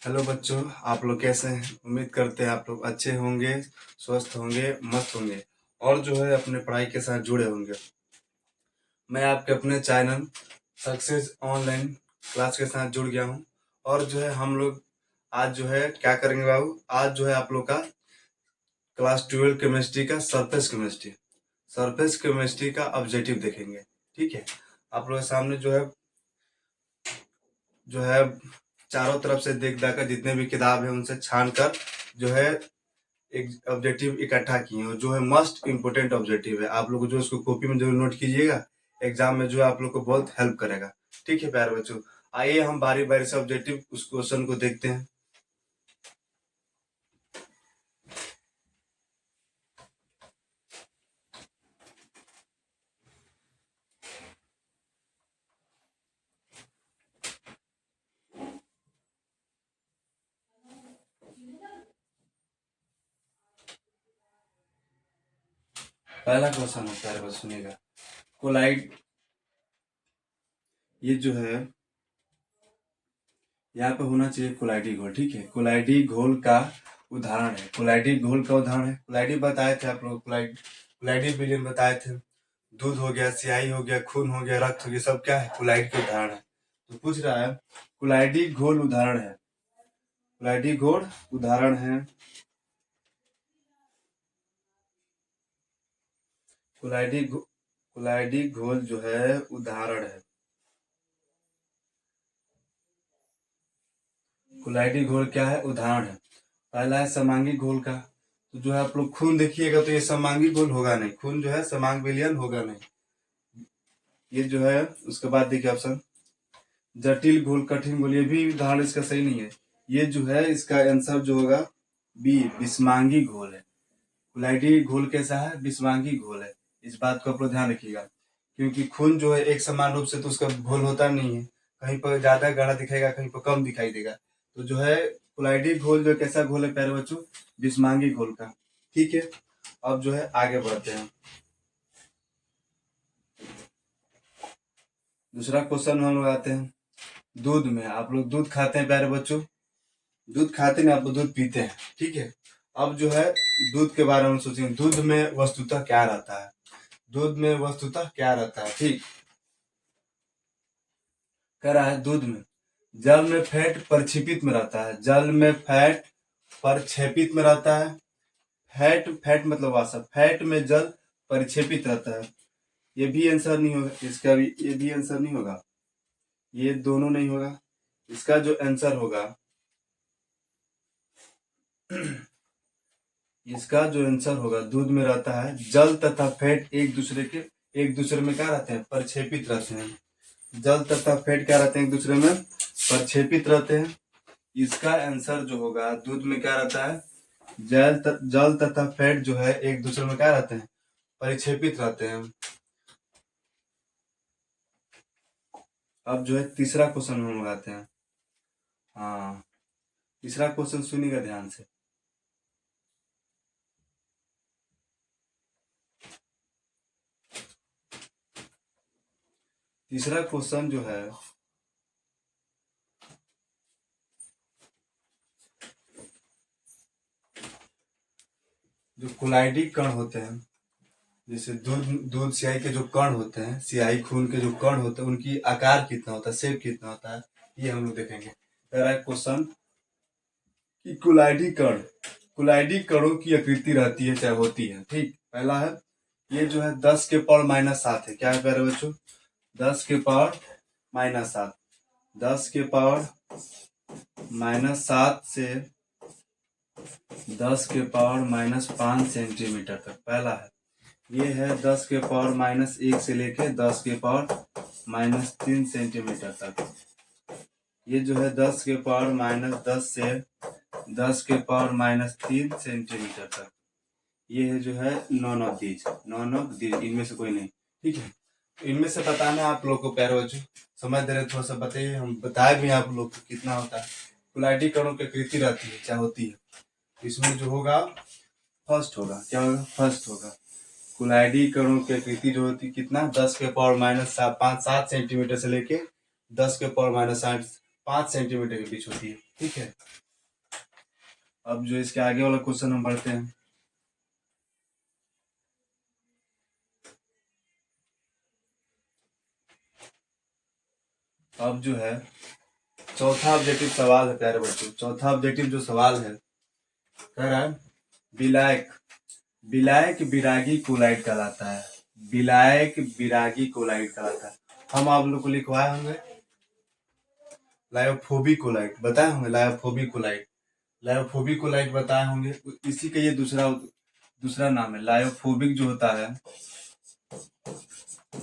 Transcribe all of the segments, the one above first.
Hello बच्चों, आप लोग कैसे हैं? उम्मीद करते हैं आप लोग अच्छे होंगे, स्वस्थ होंगे, मस्त होंगे और जो है अपने पढ़ाई के साथ जुड़े होंगे। मैं आपके अपने चैनल सक्सेस ऑनलाइन क्लास के साथ जुड़ गया हूं और जो है हम लोग आज जो है क्या करेंगे बाबू, आज जो है आप लोग का क्लास 12 केमिस्ट्री का सरफेस केमिस्ट्री का ऑब्जेक्टिव देखेंगे। ठीक है, आप लोग के सामने जो है चारों तरफ से देख दाकर जितने भी किताब है उनसे छान कर जो है एक ऑब्जेक्टिव इकट्ठा किए हैं और जो है मस्ट इम्पोर्टेंट ऑब्जेक्टिव है। आप लोग जो उसको कॉपी में जरूर नोट कीजिएगा, एग्जाम में जो है आप लोग को बहुत हेल्प करेगा। ठीक है प्यारे बच्चों, आइए हम बारी बारी से ऑब्जेक्टिव उस क्वेश्चन को देखते हैं। पहला क्वेश्चन है प्यारे बच्चों, सुनिएगा। कोलाइड, ये जो है यहाँ पे होना चाहिए कोलाइडी घोल। ठीक है, कोलाइडी घोल का उदाहरण है, कोलाइडी घोल का उदाहरण है। कोलाइडी बताए थे आप लोग, कोलाइडी विलयन बताए थे। दूध हो गया, स्याही हो गया, खून हो गया, रक्त हो गया, सब क्या है? कोलाइड के उदाहरण है। तो पूछ रहा है कोलाइडी घोल उदाहरण है, कोलाइडी घोल उदाहरण है, कोलाइडी घोल जो है उदाहरण है। कोलाइडी घोल क्या है? उदाहरण है। पहला है समांगी घोल का, तो जो है आप लोग खून देखिएगा तो ये समांगी घोल होगा नहीं, खून जो है समांग विलयन होगा नहीं। ये जो है उसके बाद देखिए ऑप्शन जटिल घोल, कठिन घोल, ये भी उदाहरण इसका सही नहीं है। ये जो है इसका आंसर जो होगा बी, विषमांगी घोल है। कोलाइडी घोल कैसा है? विषमांगी घोल है। इस बात को आप लोग ध्यान रखिएगा, क्योंकि खून जो है एक समान रूप से तो उसका घोल होता नहीं है, कहीं पर ज्यादा गाढ़ा दिखाएगा, कहीं पर कम दिखाई देगा। तो जो है कोलाइडी घोल जो कैसा घोल है प्यारे बच्चों? विषमांगी घोल का। ठीक है, अब जो है आगे बढ़ते हैं। दूसरा क्वेश्चन हम लोग आते हैं। दूध में, आप लोग दूध खाते हैं प्यारे बच्चों, दूध खाते हैं, आप लोग दूध पीते हैं। ठीक है, अब जो है दूध के बारे में सोचेंगे, दूध में वस्तुतः क्या रहता है? दूध में वस्तुतः क्या रहता है? ठीक कह रहा है दूध में जल में फैट परिक्षेपित में रहता है, जल में फैट परिक्षेपित में रहता है। फैट, फैट मतलब वासा, फैट में जल परिक्षेपित रहता है। ये भी आंसर नहीं होगा इसका भी, ये भी आंसर नहीं होगा, ये दोनों नहीं होगा। इसका जो आंसर होगा, इसका जो आंसर होगा, दूध में रहता है जल तथा फैट एक दूसरे में क्या रहते हैं? परिक्षेपित रहते हैं। जल तथा फैट क्या रहते हैं? एक दूसरे में परिक्षेपित रहते हैं। इसका आंसर जो होगा, दूध में क्या रहता है? जल तथा फैट जो है एक दूसरे में क्या रहते हैं? परिक्षेपित रहते हैं। अब जो है तीसरा क्वेश्चन हम लगाते हैं। हाँ, तीसरा क्वेश्चन सुनिएगा ध्यान से। तीसरा क्वेश्चन जो है, जो कोलाइडी कण होते हैं, जैसे दूध दूध स्याही के जो कण होते हैं, स्याही खून के जो कण होते हैं, उनकी आकार कितना होता है, शेप कितना होता है, ये हम लोग देखेंगे। पहला क्वेश्चन कि कुलाइडी कणों की आकृति रहती है चाहे होती है। ठीक, पहला है ये जो है 10 के पावर -7 है। क्या है प्यारे बच्चों? 10 के पावर -7, 10 के पावर -7 से 10 के पावर -5 सेंटीमीटर तक पहला है। ये है 10 के पावर -1 से लेके 10 के पावर -3 सेंटीमीटर तक। ये जो है 10 के पावर -10 से 10 के पावर -3 सेंटीमीटर तक। ये है जो है नॉन ऑफ दीज, इनमें से कोई नहीं। ठीक है, इनमें से बताना है आप लोग को प्यारे बच्चों, समझ दे रहे थोड़ा सा बताइए, हम बताए भी आप लोग को कितना होता है। कोलाइडी कणों की आकृति रहती है क्या होती है? इसमें जो होगा फर्स्ट होगा, क्या होगा? फर्स्ट होगा। कोलाइडी कणों की आकृति जो होती है कितना? 10 के पावर -5 7 सेंटीमीटर से लेके 10 के पावर 5 सेंटीमीटर के बीच होती है। ठीक है, अब जो इसके आगे वाला क्वेश्चन हम पढ़ते हैं। अब जो है चौथा ऑब्जेक्टिव सवाल है प्यारे बच्चों। चौथा ऑब्जेक्टिव जो सवाल है कह रहा है विलायक विलायक विरागी कोलाइड कहलाता है। विलायक विरागी कोलाइड कहलाता है। हम आप लोग को लिखवाए होंगे लायोफोबिक कोलाइड, बताए होंगे लायोफोबिक कोलाइड। लायोफोबिक कोलाइड बताए होंगे, इसी का ये दूसरा नाम है। लायोफोबिक जो होता है,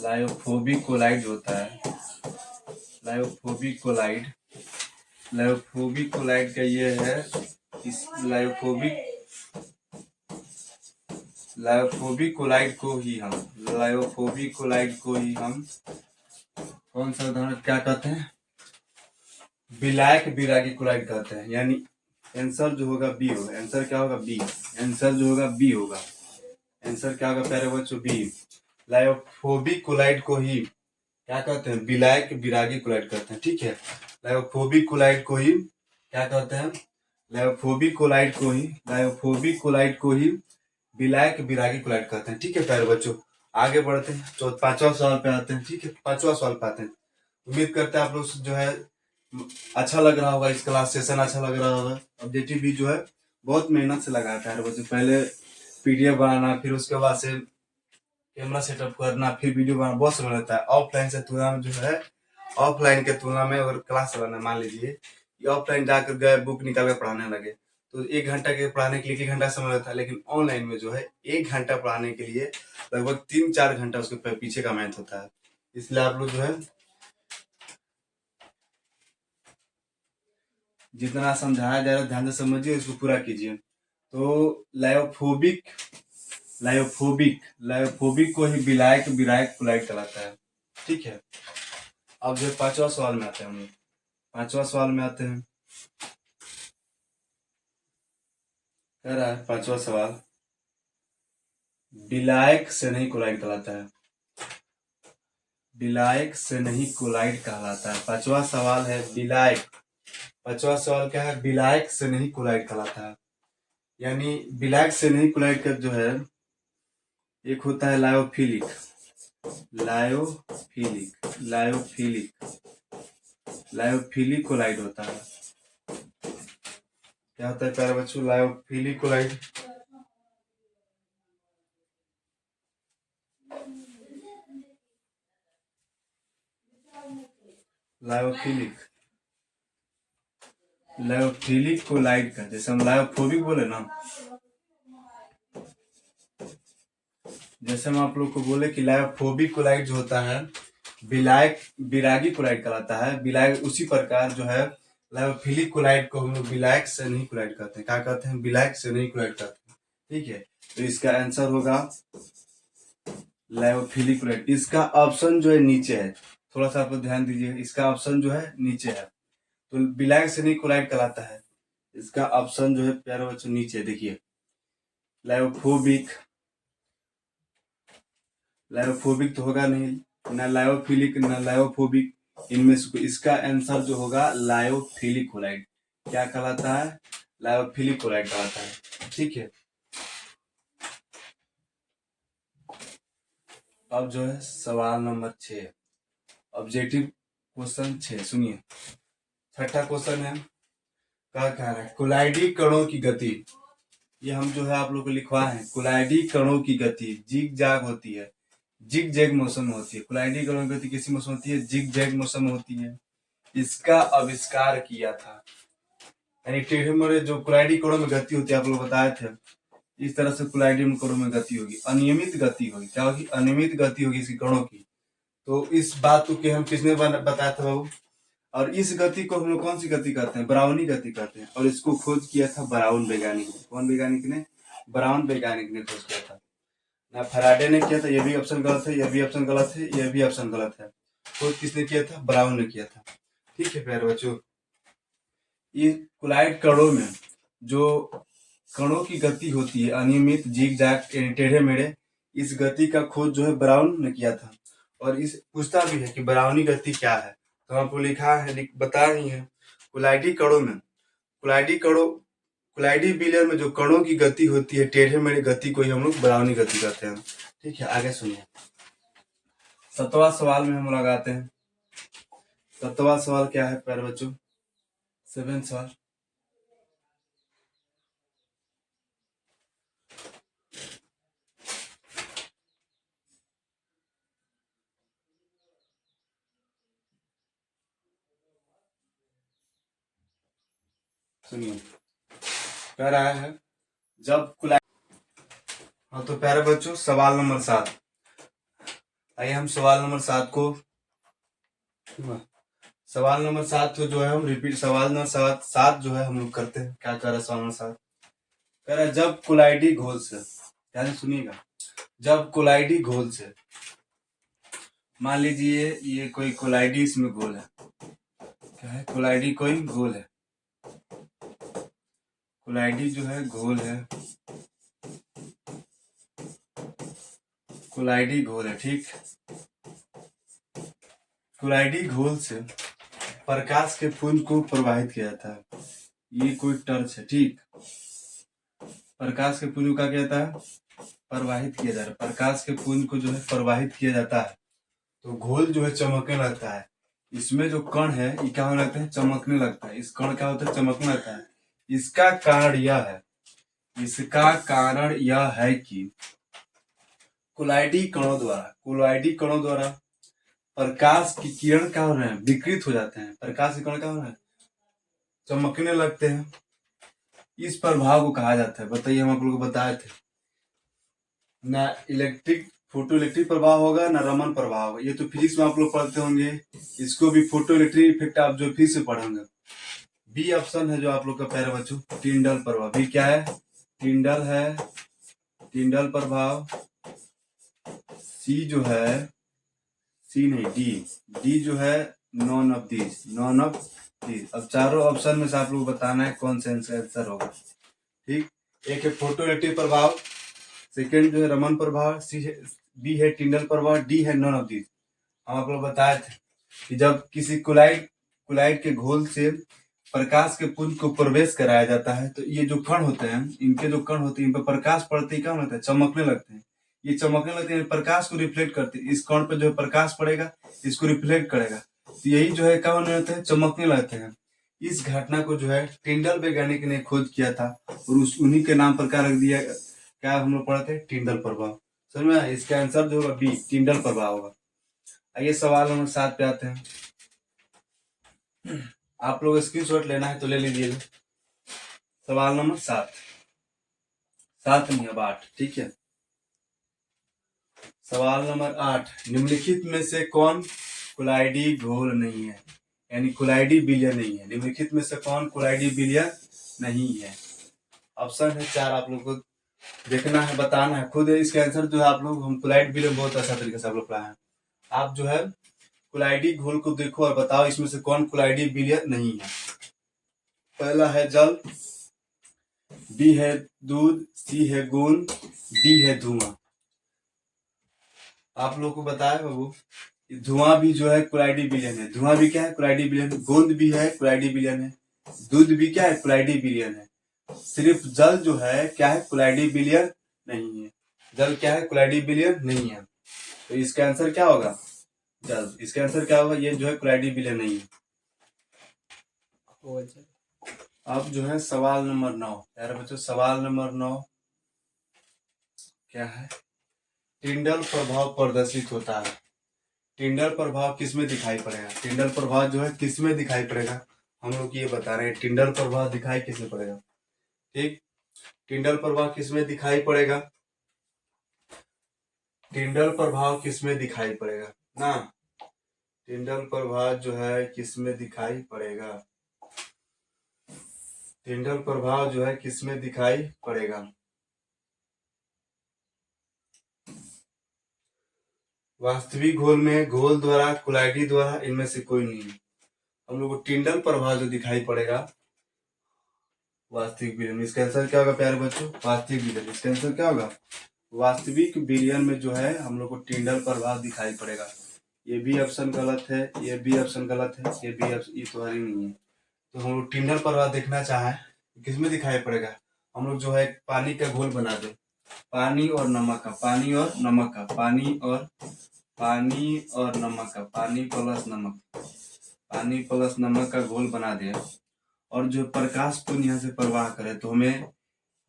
लायोफोबिक कोलाइड जो होता है, लायोफोबिक कोलाइड, लायोफोबिक कोलाइड का ये है, इस लायोफोबिक कोलाइड को ही हम कौन सा उदाहरण क्या कहते हैं, विलायक विरागी कोलाइड कहते हैं। यानी आंसर जो होगा बी होगा। आंसर क्या होगा? बी। आंसर जो होगा बी होगा। आंसर क्या होगा प्यारे बच्चों? बी। लायोफोबिक कोलाइड को ही क्या कहते हैं? विलायक विरागी कोलाइड कहते हैं। ठीक है, लायोफोबिक कोलाइड को ही क्या कहते हैं? लायोफोबिक कोलाइड को ही विलायक विरागी कोलाइड कहते हैं। ठीक है प्यारे बच्चों, आगे बढ़ते हैं, 5वां सवाल पे आते हैं। ठीक है, 5वां सवाल पे आते हैं। उम्मीद करते हैं आप लोग जो है अच्छा लग रहा होगा, इस क्लास सेशन अच्छा लग रहा होगा। ऑब्जेक्टिव भी जो है बहुत मेहनत से लगाया प्यारे बच्चों। पहले पीडीएफ बनाना, फिर उसके बाद से कैमरा सेटअप करना, फिर वीडियो बनाना बहुत समय लगता है। ऑफलाइन से तुलना में जो है, ऑफलाइन के तुलना में अगर क्लास चलाना, मान लीजिए कि ऑफलाइन जाकर गए, बुक निकाल कर पढ़ाने लगे तो 1 घंटा के पढ़ाने के लिए 1 घंटा समय लगता है। लेकिन ऑनलाइन में जो है 1 घंटा पढ़ाने के लिए लगभग 3-4 घंटा उसके पीछे का मेहनत होता है। इसलिए आप लोग जो है जितना समझाया जा रहा है ध्यान से समझिए, इसको पूरा कीजिए। तो लायोफोबिक को ही विलायक विरायक कोलाइड कहलाता है। ठीक है, अब जो 5वां सवाल में आते हैं हम लोग। 5वां सवाल में आते हैं, कह रहा है 5वां सवाल विलायक से नहीं कोलाइड कहलाता है। विलायक से नहीं कोलाइड कहलाता है। 5वां सवाल है विलायक। 5वां सवाल क्या है? विलायक से नहीं कोलाइड कहलाता है। यानी विलायक से नहीं कोलाइड का जो है, एक होता है लायोफिलिक कोलाइड होता है। क्या होता है प्यारे बच्चों? Lyophilic collide. लायोफिलिक कोलाइड का, जैसे हम लायोफोबिक बोले ना, जैसे हम आप लोग को बोले कि लायोफोबिक कोलाइड जो होता है विलायक विरागी कोलाइड कहलाता है, विलायक, उसी प्रकार जो है लायोफिलिक कोलाइड को हम लोग विलायक से नहीं कोलाइड करते हैं। क्या कहते हैं? विलायक से नहीं कोलाइड करते हैं। ठीक है, तो इसका आंसर होगा लायोफिलिक कोलाइड। इसका ऑप्शन जो है नीचे है, थोड़ा सा आप ध्यान दीजिए। इसका ऑप्शन जो है नीचे है, तो विलायक से नहीं कोलाइड कहलाता है। इसका ऑप्शन जो है प्यारे बच्चों नीचे देखिए, लायोफोबिक तो होगा नहीं, ना लायोफिलिक ना लायोफोबिक, इनमें से इसका आंसर जो होगा लायोफिलिक कोलाइड। क्या कहलाता है? लायोफिलिक कोलाइड कहलाता है। ठीक है, अब जो है सवाल नंबर 6, ऑब्जेक्टिव क्वेश्चन 6 सुनिए। छठा क्वेश्चन है, क्या कह रहा है? कोलाइडी कणों की गति। ये हम जो है आप लोग को लिखवाए हैं, कोलाइडी कणों की गति जिग जैग होती है, जिग जैग मौसम में होती है। कोलाइडी कणों की गति किसी मौसम होती है? जिग जैग मौसम में होती है। इसका आविष्कार किया था, यानी टेढ़े मेढ़े जो कोलाइडी कणों में गति होती है, आप लोग बताए थे, इस तरह से कोलाइडी कणों में गति होगी, अनियमित गति होगी। क्या होगी? अनियमित गति होगी इसकी कणों की। तो इस बात को हम किसने बताया था बाबू? और इस गति को हम लोग कौन सी गति कहते हैं? ब्राउनी गति कहते हैं। और इसको खोज किया था ब्राउन वैज्ञानिक ने। कौन वैज्ञानिक ने? ब्राउन वैज्ञानिक ने खोज किया था, ना फैराडे ने किया था। ये भी ऑप्शन गलत है, यह भी ऑप्शन गलत है, यह भी ऑप्शन गलत है। खोज किसने किया था? ब्राउन ने किया था। ठीक है प्यारे बच्चों, ये कोलाइड कणों में जो कणों की गति होती है अनियमित, जिग जैग, टेढ़े मेढ़े, इस गति का खोज जो है ब्राउन ने किया था। और इस पूछता भी है कि ब्राउनी गति क्या है, तो आपको लिखा है, बता रही है कुलाइडी कणों में कुलाइडी बिलियन में जो कणों की गति होती है, टेढ़े मेढ़े गति को ही हम लोग ब्राउनी गति कहते हैं। ठीक है, आगे सुनिए। 7वां सवाल में हम लगाते हैं। 7वां सवाल क्या है प्यारे बच्चों? 7वां सवाल, सुनिए, कह रहा है जब हाँ तो प्यारे बच्चों, सवाल नंबर 7। आइए हम सवाल नंबर 7 को जो है हम रिपीट, सवाल नंबर 7 जो है हम लोग करते हैं। क्या कह रहा है सवाल नंबर 7? कह रहा है जब कुलाइडी घोल से, ध्यान से सुनिएगा, जब कुलाइडी घोल से, मान लीजिए ये कोई कुलाइडी इसमें घोल है, क्या है? कुलाइडी कोई घोल है, कुलाइडी जो है घोल है, कुलाइडी घोल है, ठीक। कुलाइडी घोल से प्रकाश के पुंज को प्रवाहित किया जाता है। ये कोई टर्च है, ठीक। प्रकाश के पुंज का क्या जाता है? प्रवाहित किया जा रहा है। प्रकाश के पुंज को जो है प्रवाहित किया जाता है तो घोल जो है चमकने लगता है। इसमें जो कण है ये क्या होने लगता है? चमकने लगता है। इस कण क्या होता है? चमकने लगता है। इसका कारण यह है कि कुलाइडी कणों द्वारा प्रकाश की किरण क्या हो रहे हैं? विकृत हो जाते हैं। प्रकाश के कण क्या हो रहे हैं? चमकने लगते हैं। इस प्रभाव को कहा जाता है, बताइए, हम आप लोग को बताए थे ना, फोटो इलेक्ट्रिक प्रभाव होगा ना रमन प्रभाव होगा। ये तो फिजिक्स में आप लोग पढ़ते होंगे, इसको भी फोटो इलेक्ट्रिक इफेक्ट आप जो फिर से पढ़ेंगे। बी ऑप्शन है जो आप लोग का प्यारे बच्चों, टिंडल प्रभाव। बी क्या है? टिंडल है, टिंडल प्रभाव। सी जो है, सी नहीं, डी जो है नॉन ऑफ दिस। अब चारों ऑप्शन में से आप लोग बताना है कौन सा आंसर होगा, ठीक। एक है फोटो इलेक्ट्रिक प्रभाव, सेकेंड जो है रमन प्रभाव, बी है टिंडल प्रभाव, डी है नॉन ऑफ दिस। हम आप लोग बताए थे कि जब किसी कुलाइड के घोल से प्रकाश के पुंज को प्रवेश कराया जाता है तो ये जो कण होते हैं, इन पर प्रकाश पड़ते ही क्या होता है? चमकने लगते हैं। ये चमकने लगते हैं, प्रकाश को रिफ्लेक्ट करते हैं। इस कण पर जो है प्रकाश पड़ेगा, इसको रिफ्लेक्ट करेगा, तो यही जो है क्या होने लगते हैं? चमकने लगते हैं। इस घटना को जो है टिंडल वैज्ञानिक ने खोज किया था और उन्हीं के नाम पर क्या रख दिया, क्या हम लोग पढ़ते हैं? टिंडल प्रभाव। समझ में? इसका आंसर जो होगा बी, टिंडल प्रभाव होगा। आइए सवाल नंबर 7 पे आते हैं। आप लोग स्क्रीनशॉट लेना है तो ले लीजिएगा। सवाल नंबर 7 नहीं, अब 8, ठीक है। सवाल नंबर 8, निम्नलिखित में से कौन कुलाइडी घोल नहीं है? यानी कुलाइडी विलयन नहीं है। निम्नलिखित में से कौन कुलाइडी विलयन नहीं है? ऑप्शन है 4, आप लोग को देखना है, बताना है खुद। इसके आंसर जो है आप लोग, हम कुलाइड विलयन बहुत अच्छा तरीके से आप लोग पढ़ाए हैं। आप जो है कुलाइडी घोल को देखो और बताओ इसमें से कौन कुलाइडी विलयन नहीं है। पहला है जल, बी है दूध, सी है गोंद, डी है धुआं। आप लोगों को बताया बाबू, धुआं भी जो है कुलाइडी विलयन है। धुआं भी क्या है? कुलाइडी विलयन है। गोंद भी है, कुलाइडी विलयन है। दूध भी क्या है? कुलाइडी विलयन है। सिर्फ जल जो है क्या है? कुलाइडी विलयन नहीं है। जल क्या है? कुलाइडी विलयन नहीं है। तो इसका आंसर क्या होगा? जल। इसका आंसर क्या होगा? ये जो है कुलाइडी विलयन नहीं है। अब जो है सवाल नंबर 9, यार बच्चों, सवाल नंबर 9 क्या है? टिंडल प्रभाव प्रदर्शित होता है। टिंडल प्रभाव किसमें दिखाई पड़ेगा? टिंडल प्रभाव जो है किसमें दिखाई पड़ेगा? हम लोग ये बता रहे हैं टिंडल प्रभाव दिखाई किसमें पड़ेगा, ठीक। टिंडल प्रभाव किसमें दिखाई पड़ेगा? टिंडल प्रभाव किसमें दिखाई पड़ेगा ना? टिंडल प्रभाव जो है किसमें दिखाई पड़ेगा? टिंडल प्रभाव जो है किसमें दिखाई पड़ेगा? वास्तविक घोल में, घोल द्वारा, कुलाइडी द्वारा, इनमें से कोई नहीं है। हम लोग को टिंडल प्रभाव जो दिखाई पड़ेगा वास्तविक विलयन। इसका आंसर क्या होगा प्यारे बच्चों? वास्तविक विलयन। इसका आंसर क्या होगा? वास्तविक विलयन में जो है हम लोग को टिंडल प्रभाव दिखाई पड़ेगा। ये भी ऑप्शन गलत है, ये भी ऑप्शन गलत है, ये भी ऑप्शन, ये तो नहीं है, तो हम लोग टिंडल प्रवाह देखना चाहें किसमें दिखाई पड़ेगा, हम लोग जो है पानी का घोल बना दे, पानी और नमक का, पानी और नमक का, पानी और नमक का, पानी प्लस नमक, पानी प्लस नमक का घोल बना दिया और जो प्रकाश पुंज यहाँ से प्रवाह करे तो हमें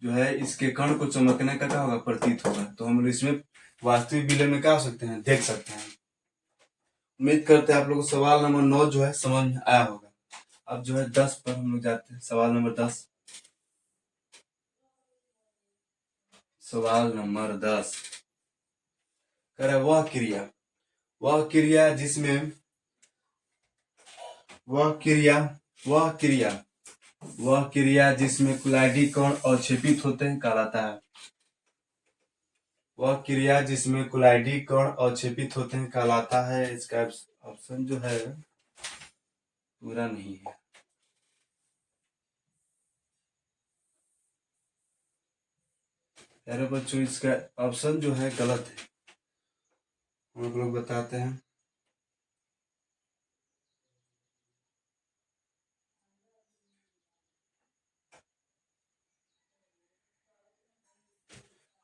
जो है इसके कण को चमकने का क्या होगा, प्रतीत होगा। तो हम लोग इसमें वास्तविक विलयन में क्या हो सकते हैं, देख सकते हैं। उम्मीद करते हैं आप लोगों को सवाल नंबर 9 जो है समझ में आया होगा। अब जो है 10 पर हम लोग जाते हैं। सवाल नंबर 10, सवाल नंबर 10 कह रहा है वह क्रिया जिसमें वह क्रिया जिसमें कुलाइडी कण अवक्षेपित होते हैं कहलाता है। वह क्रिया जिसमें कुलाइडी कण अवक्षेपित होते हैं कहलाता है। इसका ऑप्शन जो है पूरा नहीं है। यार बच्चों इसका ऑप्शन जो है गलत है, हम लोग बताते हैं।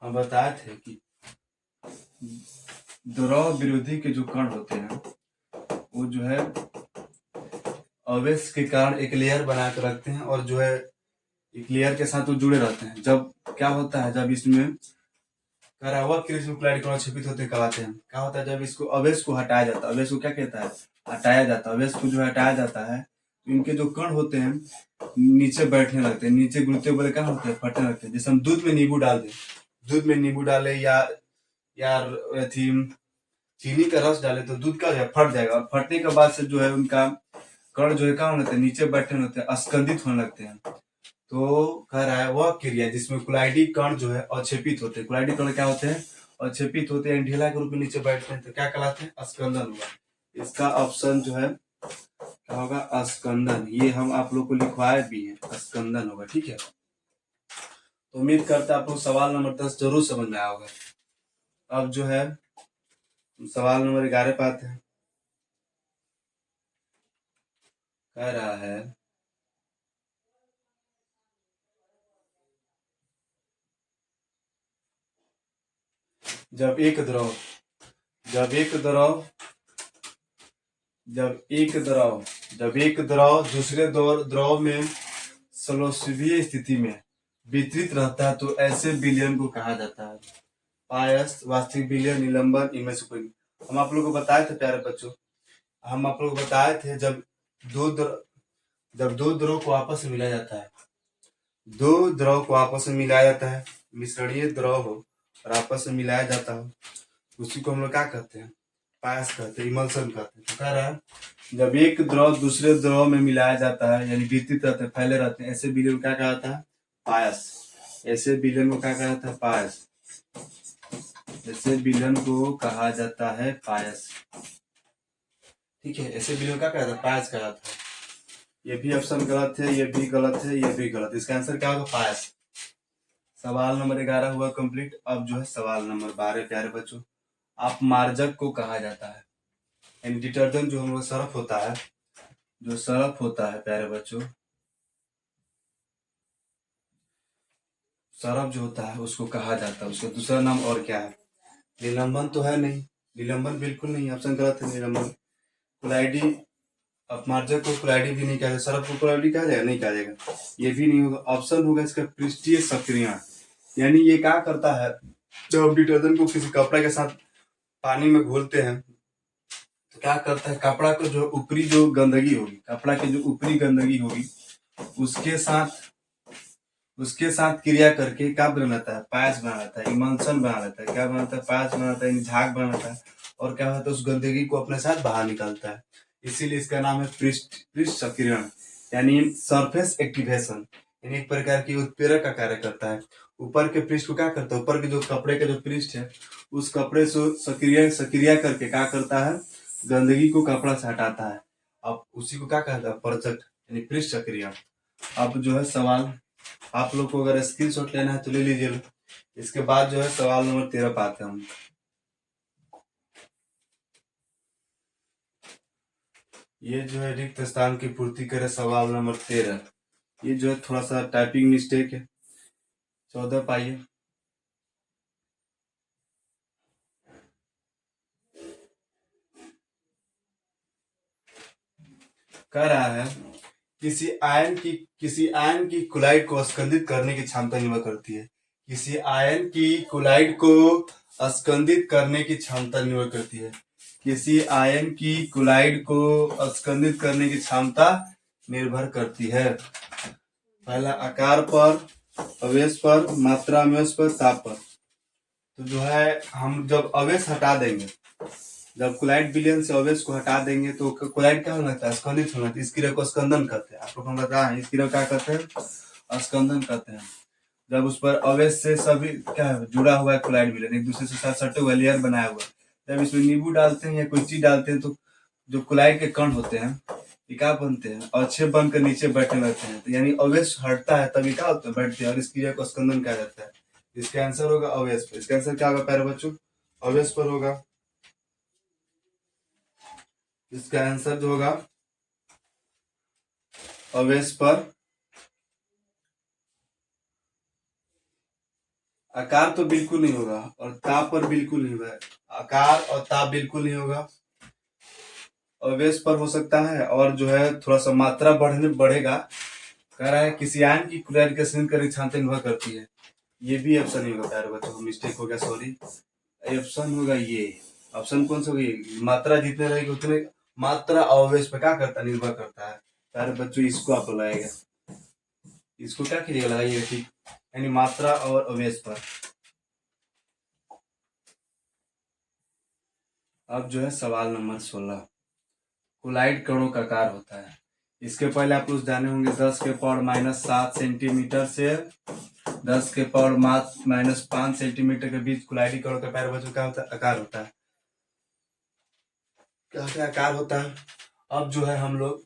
हम बताए थे कि द्रव विरोधी के जो कण होते हैं वो जो है आवेश के कारण एक लेयर बना कर रखते हैं और जो है एक लेयर के साथ वो जुड़े रहते हैं। जब क्या होता है, जब इसमें क्लोराइड कण क्षेपित होते कहलाते हैं, क्या होता है जब इसको आवेश को हटाया जाता है, आवेश को क्या कहता है, हटाया जाता है, आवेश को जो हटाया जाता है तो इनके जो कण होते हैं नीचे बैठने लगते हैं, नीचे गुरुत्व बल क्या होते हैं, फटने लगते हैं। जैसे हम दूध में नींबू डाल दें, दूध में नींबू डाले या चीनी का रस डाले तो दूध क्या हो जाएगा, फट जाएगा। और फटने के बाद से जो है उनका कण जो है क्या होने लगते हैं, नीचे बैठने लगते हैं, अस्कंदित होने लगते हैं। तो कह रहा है वह क्रिया जिसमें कुलाइडी कण जो है अक्षेपित होते हैं। कुलाइडी कण क्या होते हैं, अक्षेपित होते हैं, ढीला के रूप में नीचे बैठते हैं तो क्या कहलाते हैं, अस्कंदन होगा। इसका ऑप्शन जो है क्या होगा, अस्कंदन। ये हम आप लोग को लिखवाए भी है, अस्कंदन होगा। ठीक है, तो उम्मीद करता है आप लोग सवाल नंबर 10 जरूर समझ में आया होगा। अब जो है सवाल नंबर 11 पे आते हैं। कह रहा है जब एक द्रव दूसरे द्रव में समशीतोष्ण स्थिति में वितरित रहता है तो ऐसे विलयन को कहा जाता है। पायस, वास्तविक विलयन, निलंबन, इनमें से कोई। हम आप लोगों को बताए थे प्यारे बच्चों, हम आप लोगों को बताए थे जब दो द्रव को आपस में मिलाया जाता है, दो द्रव को आपस में मिलाया जाता है, मिश्रणीय द्रव हो और आपस में मिलाया जाता हो, उसी को हम लोग क्या कहते हैं, पायस कहते हैं, इमल्सन कहते हैं। तो कह रहा है जब एक द्रव दूसरे द्रव में मिलाया जाता है यानी वितरित रहते हैं, फैले रहते हैं, ऐसे विलयन को क्या कहता है, पायस। ऐसे विलयन को क्या कहता है, पायस। ऐसे विलयन को कहा जाता है पायस। ठीक है, ऐसे विलयन क्या कहता है, पायस कहता है। ये भी ऑप्शन गलत है, ये भी गलत है, ये भी गलत। इसका आंसर क्या होगा, पायस। सवाल नंबर 11 हुआ कंप्लीट। अब जो है सवाल नंबर 12 प्यारे बच्चों, अपमार्जक को कहा जाता है। यानी डिटर्जेंट जो हम लोग सर्फ होता है, जो सर्फ होता है प्यारे बच्चों, सर्फ जो होता है उसको कहा जाता है, उसका दूसरा नाम और क्या है, निलंबन तो है नहीं, निलंबन बिल्कुल नहीं, ऑप्शन गलत है निलंबन। कुलाइडी, अपमार्जक को कुलाइडी भी नहीं कहा जाएगा, सर्फ को कुलाइडी कहा जाएगा, नहीं कहा जाएगा, ये भी नहीं होगा। ऑप्शन होगा इसका पृष्ठीय सक्रियण। यानी ये क्या करता है, जब डिटर्जेंट को किसी कपड़े के साथ पानी में घोलते हैं तो क्या करता है, कपड़ा को जो ऊपरी जो गंदगी होगी, कपड़ा की जो ऊपरी गंदगी होगी उसके साथ क्रिया करके क्या बना लेता है, पायस बना लेता है, इमल्सन बना लेता है। क्या बनाता है, पायस बनाता है, झाग बना लेता है और क्या होता है, उस गंदगी को अपने साथ बाहर निकालता है। इसीलिए इसका नाम है पृष्ठ सक्रियण यानी सरफेस एक्टिवेशन। यानी एक प्रकार की उत्प्रेरक का कार्य करता है। ऊपर के पृष्ठ को क्या करता है, ऊपर के जो कपड़े का जो पृष्ठ है उस कपड़े से सक्रिय करके क्या करता है, गंदगी को कपड़ा से हटाता है। अब उसी को क्या कहता है, परचक यानी पृष्ठ सक्रियण। अब जो है सवाल आप लोग को अगर स्क्रीनशॉट लेना है तो ले लीजिए। इसके बाद जो है सवाल नंबर 13 पे आते हैं हम। ये जो है रिक्त स्थान की पूर्ति करे सवाल नंबर 13। ये जो है थोड़ा सा टाइपिंग मिस्टेक है। 14 पाइए। कह रहा है किसी आयन की कुलाइड को स्कंदित करने की क्षमता निर्भर करती है। किसी आयन की कुलाइड को स्कंदित करने की क्षमता निर्भर करती है। किसी आयन की कुलाइड को स्कंदित करने की क्षमता निर्भर करती है। पहला आकार पर, अवेश पर, मात्रा अवेश पर, ताप पर। तो जो है हम जब अवेश हटा देंगे, जब कुलाइड विलयन से अवेश को हटा देंगे तो कुलाइड क्या होना लगता है? स्कंदित होना। इस क्रिया को स्कंदन कहते हैं। आप लोग हम बताएं इस क्रिया को क्या कहते हैं? स्कंदन कहते हैं। जब उस पर अवेश से सभी क्या है? जुड़ा हुआ है कुलाइड विलयन, एक दूसरे से साथ सटे हुए लेयर बनाया हुआ है। जब इसमें नींबू डालते हैं या कोई चीज डालते हैं तो जो कुलाइड के कण होते हैं ये क्या बनते हैं? अच्छे बनकर नीचे बैठने लगते हैं। तो यानी अवेश हटता है तभी क्या होता है? बैठते हैं। और इस क्रिया को स्कंदन कहा जाता है। इसका आंसर होगा अवेश पर। इसका आंसर क्या होगा प्यारे बच्चों? अवेश पर होगा। इसका आंसर जो होगा अवेश पर। आकार तो बिल्कुल नहीं होगा और ताप पर बिल्कुल नहीं होगा। आकार और ताप बिल्कुल नहीं होगा। अवेश पर हो सकता है और जो है थोड़ा सा मात्रा बढ़ेगा। कह रहा है किसी आयन की कुलाइड के स्कंदन करने की क्षमता निर्भर करती है। ये भी ऑप्शन नहीं होगा प्यारे बच्चों, मिस्टेक हो गया, सॉरी। ऑप्शन होगा ये। ऑप्शन कौन सा होगा? ये मात्रा जितने रहेगी उतने मात्रा अवेश पे क्या करता है? निर्भर करता है। प्यारे बच्चों इसको आप लगाएगा, इसको क्या कीजिएगा? लगाइएगा ठीक, यानी मात्रा और अवेश पर। अब जो है सवाल नंबर 16। कुलाइड कणों का आकार होता है। इसके पहले आप लोग जाने होंगे 10 के पावर -7 सेंटीमीटर से 10 के पावर -5 सेंटीमीटर के बीच कुलाइडी कणों का प्यारे बच्चों क्या होता है? आकार होता है। क्या क्या आकार होता है? अब जो है हम लोग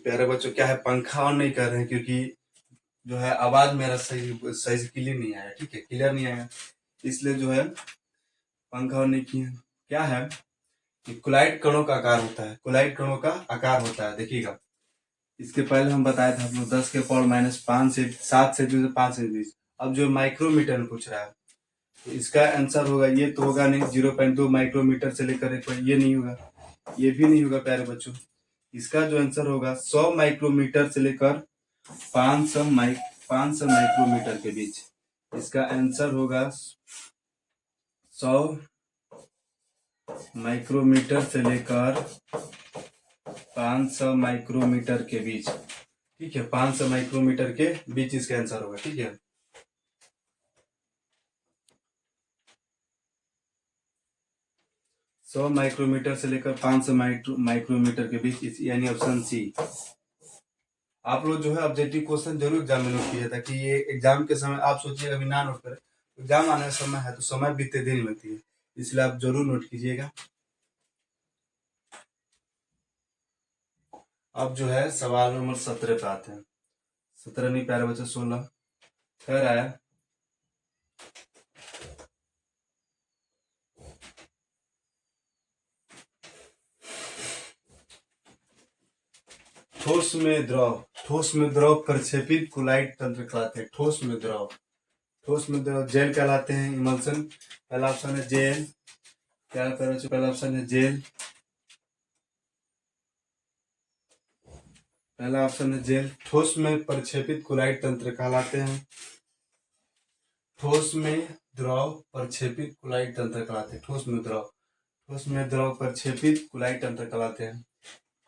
प्यारे बच्चों क्या है, पंखा ऑन नहीं कर रहे हैं क्योंकि जो है आवाज मेरा सही सही से क्लियर नहीं आया। ठीक है, क्लियर नहीं आया, इसलिए जो है पंखा ऑन नहीं किया। क्या है कि कुलाइड कणों का आकार होता है। कुलाइड कणों का आकार होता है, देखिएगा। इसके पहले हम बताए थे हम लोग 10 के पावर -5 से 7 से 5 से 20। अब जो माइक्रोमीटर में पूछ रहा है तो इसका आंसर होगा, ये तो होगा नहीं, 0.2 माइक्रोमीटर से लेकर ये नहीं होगा, ये भी नहीं होगा प्यारे बच्चों। इसका जो आंसर होगा 100 माइक्रोमीटर से लेकर 500 माइक्रोमीटर के बीच। इसका आंसर होगा 100 माइक्रोमीटर से लेकर 500 माइक्रोमीटर के बीच। ठीक है, 500 माइक्रोमीटर के बीच इसका आंसर होगा। ठीक है, 100 माइक्रोमीटर से लेकर 500 माइक्रोमीटर के बीच, यानी ऑप्शन सी। आप लोग जो है ऑब्जेक्टिव क्वेश्चन जरूर एग्जाम में नोट कीजिए, ताकि ये एग्जाम के समय आप सोचिए अभी ना नोट करें, एग्जाम आने का समय है तो समय बीते दिन लगती है, इसलिए आप जरूर नोट कीजिएगा। अब जो है सवाल नंबर 17 पे आते हैं। 17 नहीं प्यारे बच्चे, 16 कह रहा है ठोस में द्रव प्रक्षेपित कुलाइड तंत्र कहलाते हैं। ठोस में द्रव जेल कहलाते हैं। इमल्सन पहला ऑप्शन है जेल। क्या पहला ऑप्शन है जेल। पहला ऑप्शन है जेल। ठोस में प्रक्षेपित कुलाइड तंत्र कहलाते हैं। ठोस में द्रव प्रक्षेपित कुलाइड तंत्र कहलाते हैं। ठोस में द्रव प्रक्षेपित कुलाइड तंत्र कहलाते हैं।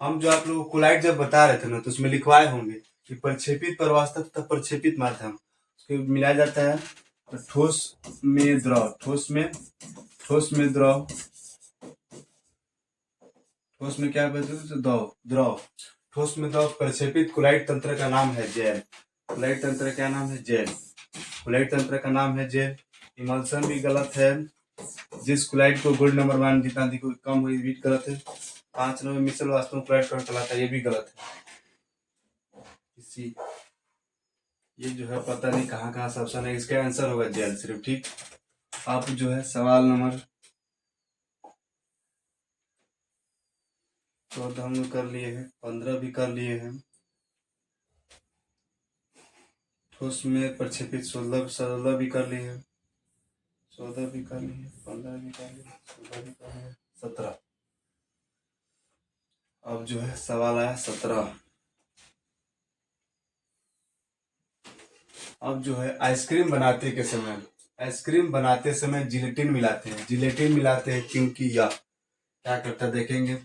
हम जो आप लोगों को कुलाइड जब बता रहे थे ना, तो उसमें लिखवाए होंगे कि प्रक्षेपित प्रवास्तव तथा प्रक्षेपित माध्यम उसको मिलाया जाता है। तो ठोस में द्रव क्या द्रव ठोस में द्रव प्रक्षेपित कुलाइड तंत्र का नाम है जेल। कुलाइड तंत्र का नाम है जेल। कुलाइड तंत्र का नाम है जेल। इमल्सन भी गलत है। जिस कुलाइड को गोल्ड नंबर 1 जितना कम हुई भी गलत है। 5 नंबर मिसल वास्तव में कुलाइड कण कहलाता है, ये भी गलत है। इसी ये जो है पता नहीं कहाँ कहाँ से ऑप्शन है, इसका आंसर होगा जेल सिर्फ। ठीक, आप जो है सवाल नंबर 14 हम लोग कर लिए हैं, 15 भी कर लिए हैं। ठोस में प्रक्षेपित 16 भी कर लिए हैं, 14 भी कर लिए, 15 भी कर लिए, 16 भी कर लिए, 17। अब जो है सवाल आया 17। अब जो है आइसक्रीम बनाते के समय, आइसक्रीम बनाते समय जिलेटिन मिलाते हैं, जिलेटिन मिलाते हैं क्योंकि यह क्या करता है देखेंगे।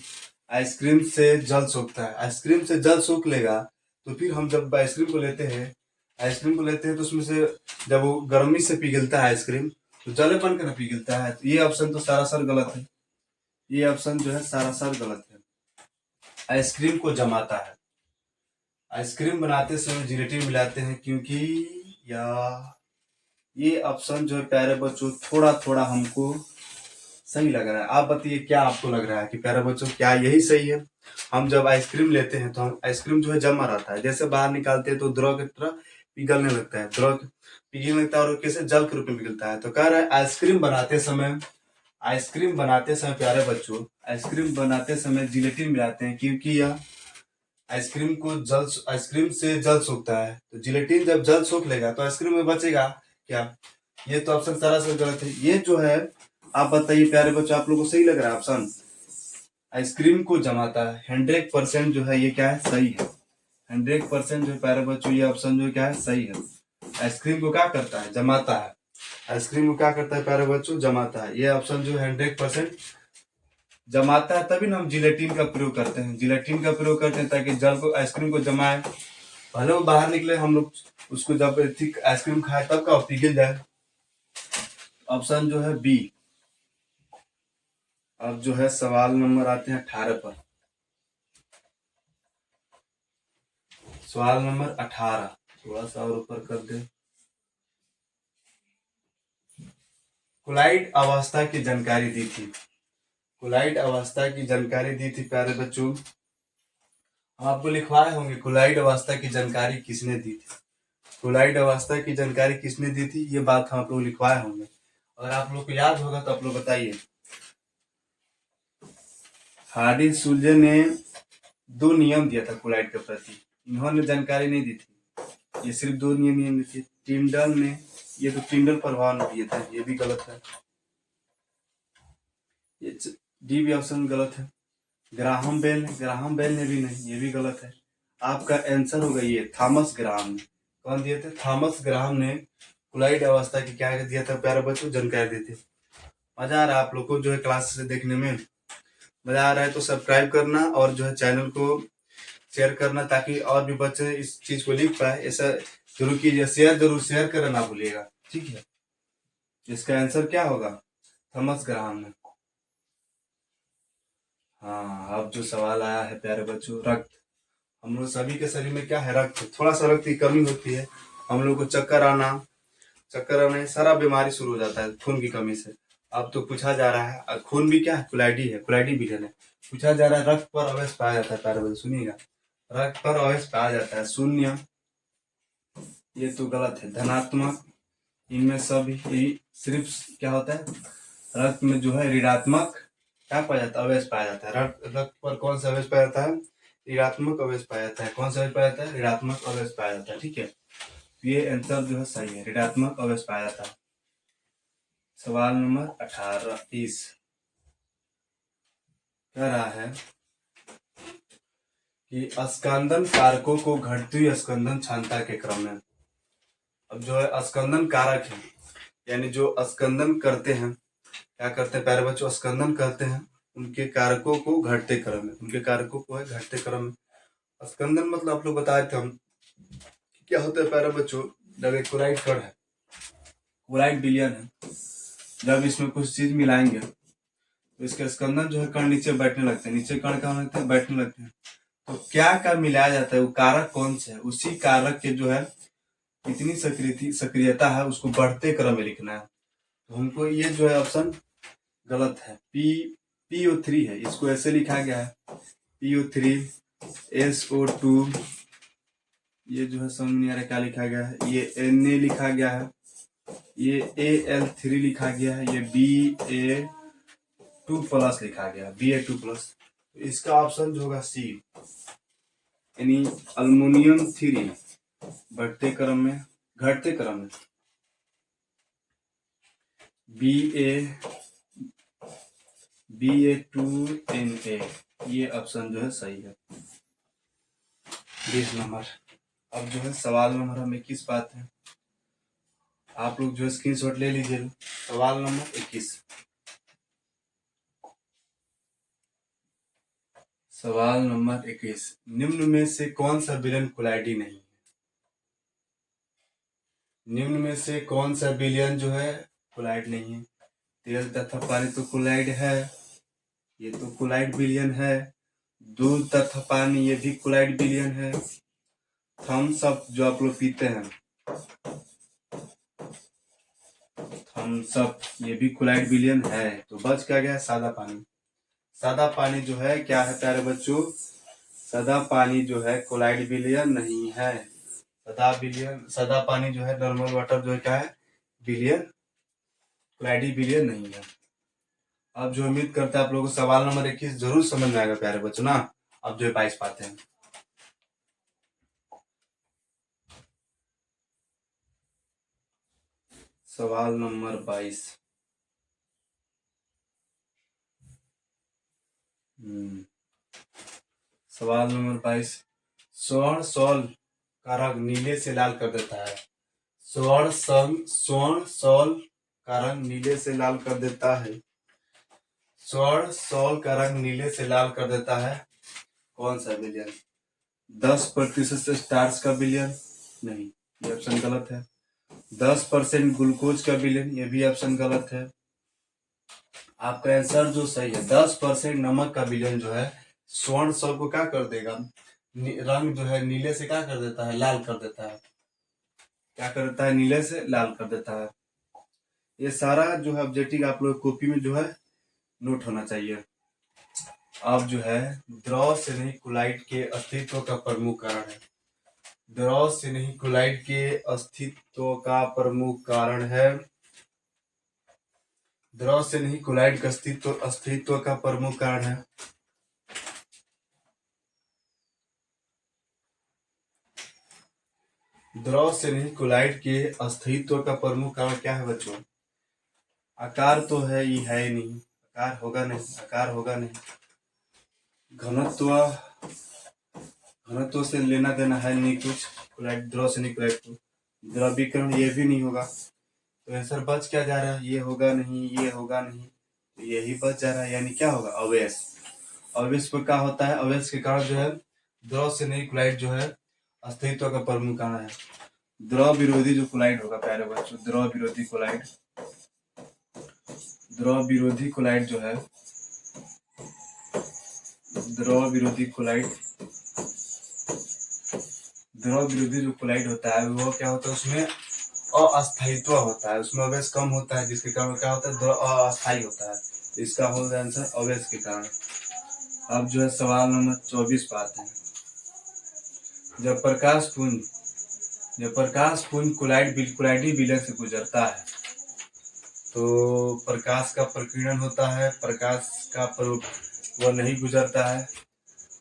आइसक्रीम से जल सोखता है, आइसक्रीम से जल सोख लेगा तो फिर हम जब आइसक्रीम को लेते हैं, आइसक्रीम को लेते हैं तो उसमें से जब वो गर्मी से पिघलता है आइसक्रीम तो जलेपन का पिघलता है। तो ये ऑप्शन तो सरासर गलत है, ये ऑप्शन जो है सरासर गलत है। आइसक्रीम को जमाता है, आइसक्रीम बनाते समय जिलेटिन मिलाते हैं क्योंकि या ये ऑप्शन जो है प्यारे बच्चों थोड़ा थोड़ा हमको सही लग रहा है। आप बताइए क्या आपको लग रहा है कि प्यारे बच्चों क्या यही सही है। हम जब आइसक्रीम लेते हैं तो हम आइसक्रीम जो है जमा रहता है, जैसे बाहर निकालते हैं तो द्रव की तरह पिघलने लगता है, द्रव पिघलने लगता है और कैसे जल के रूप में पिघलता है। तो कह रहा है आइसक्रीम बनाते समय, आइसक्रीम बनाते समय प्यारे बच्चों आइसक्रीम बनाते समय जिलेटिन मिलाते हैं क्योंकि यह आइसक्रीम को जल, आइसक्रीम से जल सोखता है। तो जिलेटिन जब जल सोख लेगा तो आइसक्रीम में बचेगा क्या। ये तो ऑप्शन सरासर गलत है। ये जो है आप बताइए प्यारे बच्चों आप लोगों को सही लग रहा है ऑप्शन आइसक्रीम को जमाता है 100% जो है ये क्या है सही है। 100% जो है प्यारे बच्चों ये ऑप्शन जो क्या है सही है। आइसक्रीम को क्या करता है जमाता है, आइसक्रीम को क्या करता है प्यारे बच्चों जमाता है। ये ऑप्शन जो 100% जमाता है। तभी ना हम जिलेटिन का प्रयोग करते हैं, जिलेटिन का प्रयोग करते हैं ताकि जल को आइसक्रीम को जमाए, भले वो बाहर निकले हम लोग उसको जब थिक आइसक्रीम खाए तब का पिघल जाए। ऑप्शन जो है बी। अब जो है सवाल नंबर आते हैं 18 पर। सवाल नंबर 18 थोड़ा सा और ऊपर कर दे। कुलाइड अवस्था की जानकारी दी थी, कुलाइड अवस्था की जानकारी दी थी प्यारे बच्चों। हम आपको लिखवाए होंगे कुलाइड अवस्था की जानकारी किसने दी थी, कुलाइड अवस्था की जानकारी किसने दी थी ये बात हम आप लोग लिखवाए होंगे। अगर आप लोग को याद होगा तो आप लोग बताइए। हार्डी सुल्जे ने 2 नियम दिया था कुलाइड के प्रति, इन्होंने जानकारी नहीं दी थी, ये सिर्फ 2 नियम दी थी। टिंडल ने, ये तो टिंडल प्रभाव ने दिए थे, ये भी गलत है, ये डी भी ऑप्शन गलत है। ग्राहम बेल, ग्राहम बेल ने भी नहीं, ये भी गलत है। आपका आंसर होगा ये थॉमस ग्राहम ने। कौन दिए थे थॉमस ग्राहम ने कुलाइड अवस्था की क्या दिया था प्यारे बच्चों जानकारी दी थी। मजा आ रहा है आप लोग को जो है क्लास से देखने में, मजा आ रहा है तो सब्सक्राइब करना और जो है चैनल को शेयर करना ताकि और भी बच्चे इस चीज को लिख पाए। ऐसा जरूर कीजिए, शेयर जरूर शेयर करना ना भूलिएगा, ठीक है। इसका आंसर क्या होगा थॉमस ग्राहम ने। हाँ अब जो सवाल आया है प्यारे बच्चों रक्त, हम लोग सभी के शरीर में क्या है रक्त, थोड़ा सा रक्त की कमी होती है, हम लोग को चक्कर आना, चक्कर आने सारा बीमारी शुरू हो जाता है खून की कमी से। अब तो पूछा जा रहा है खून भी क्या है कुलाइडी है, कुलाइडी विजन है। पूछा जा रहा है रक्त पर अवयस पाया जाता है प्यारे बच्चों सुनिएगा, रक्त पर अवयस पाया जाता है शून्य, ये तो गलत है। धनात्मक, इनमें सब यही सिर्फ क्या होता है रक्त में जो है ऋणात्मक क्या पाया जाता है अवयस पाया जाता है। रक्त पर कौन सा अवयस पाया जाता है ऋणात्मक अवयस पाया जाता है। कौन सा अवयस पाया जाता है ऋणात्मक अवयस पाया जाता है, ठीक है। ये आंसर जो है सही है, ऋणात्मक अवयस पाया जाता है। सवाल नंबर 18 20 कह रहा है कि स्कंदन कारकों को घटती हुई स्कंदन क्षमता के क्रम में। अब जो है स्कंदन कारक है, यानी जो स्कंदन करते हैं, क्या करते हैं प्यारे बच्चों स्कंदन करते हैं, उनके कारकों को घटते क्रम में, उनके कारकों को है घटते क्रम में। स्कंदन मतलब आप लोग बताए थे हम क्या होता है प्यारे बच्चों, जब एक क्लोराइड कण है, क्लोराइड विलयन है, जब इसमें कुछ चीज मिलाएंगे तो इसके स्कंदन जो है कण नीचे बैठने लगते हैं, नीचे कण क्या लगते हैं बैठने लगते हैं। तो क्या मिलाया जाता है, वो कारक कौन से है, उसी कारक के जो है कितनी सक्रियता है उसको बढ़ते क्रम में लिखना है। तो हमको ये जो है ऑप्शन गलत है, PO3 है, इसको ऐसे लिखा गया है PO3 SO2, ये जो है समझ नहीं आ रहा क्या लिखा गया है, ये Na लिखा गया है, ये Al3 लिखा गया है, ये Ba2+ लिखा गया है, Ba2+। इसका ऑप्शन जो होगा सी, यानी अल्युमिनियम 3 बढ़ते क्रम में, घटते क्रम में, Ba2Na, ये ऑप्शन जो है सही है। 20 नंबर। अब जो है सवाल नंबर हम 21 पाते हैं। आप लोग जो है स्क्रीनशॉट ले लीजिए। सवाल नंबर 21। सवाल नंबर 21, निम्न में से कौन सा विलयन कोलाइडी नहीं है? निम्न में से कौन सा विलयन जो है कोलाइड नहीं है? तेल तथा पानी तो कोलाइड है, ये तो कोलाइड विलयन है। दूध तथा पानी ये भी कोलाइड विलयन है। थम्स अप जो आप लोग पीते हैं, थम्स अप, ये भी कोलाइड विलयन है। तो बच क्या गया? सादा पानी। सादा पानी जो है क्या है प्यारे बच्चों? सादा पानी जो है कोलाइड विलयन नहीं है। सादा पानी जो है नॉर्मल वाटर जो है क्या है? विलयन, कोलाइडी विलयन नहीं है। अब जो उम्मीद करते हैं आप लोगों को सवाल नंबर 21 जरूर समझ में आएगा प्यारे बच्चों ना। अब जो है 22 पाते हैं। सवाल नंबर 22। सवाल नंबर 22, स्वर्ण सॉल का रंग नीले से लाल कर देता है। स्वर्ण सॉल का रंग नीले से लाल कर देता है। स्वर्ण सॉल का रंग नीले से लाल कर देता है। कौन सा विलयन? 10% स्टार्च का विलयन? नहीं, ये ऑप्शन गलत है। 10% ग्लूकोज का विलयन? ये भी ऑप्शन गलत है। आपका आंसर जो सही है, 10% नमक का विलयन जो है स्वर्ण सॉल को क्या कर देगा? रंग जो है नीले से क्या कर देता है? लाल कर देता है। क्या कर देता है? नीले से लाल कर देता है। ये सारा जो है ऑब्जेक्टिव आप लोग कॉपी में जो है नोट होना चाहिए। अब जो है द्रव से नहीं कोलाइड के अस्तित्व का प्रमुख कारण है। द्रव से नहीं कोलाइड के अस्तित्व का प्रमुख कारण है। द्रव से नहीं कोलाइड का अस्तित्व का प्रमुख कारण है। द्रव से नहीं कोलाइड के अस्तित्व का प्रमुख कारण क्या है बच्चों? आकार तो है, ये है ही नहीं, आकार होगा नहीं, आकार होगा नहीं। घनत्व से लेना देना है नहीं कुछ, कोलाइड द्रव से नहीं कोलाइड को। द्रवीकरण ये भी नहीं होगा। तो आंसर बच क्या जा रहा है? ये होगा नहीं, ये होगा नहीं, तो यही बच जा रहा है। यानी क्या होगा? अवेश। अवेश पर क्या होता है? अवेश के कारण जो है द्रव से नहीं कोलाइड जो है अस्तित्व का प्रमुख कारण है। द्रव विरोधी जो कोलाइड होगा प्यारे बच्चों, द्रव विरोधी कोलाइड, द्रव विरोधी कोलाइड जो है, द्रव विरोधी कोलाइड, द्रव विरोधी जो कोलाइड होता है वो क्या होता है? उसमें अस्थायित्व होता है, उसमें अवेश कम होता है, जिसके कारण क्या होता है? द्रव अस्थायी होता है। इसका होगा आंसर अवेश के कारण। अब जो है सवाल नंबर 24 पे आते हैं। जब प्रकाश पुंज कोलाइडी विलयन से गुजरता है तो प्रकाश का प्रकीर्णन होता है। प्रकाश का वो नहीं गुजरता है,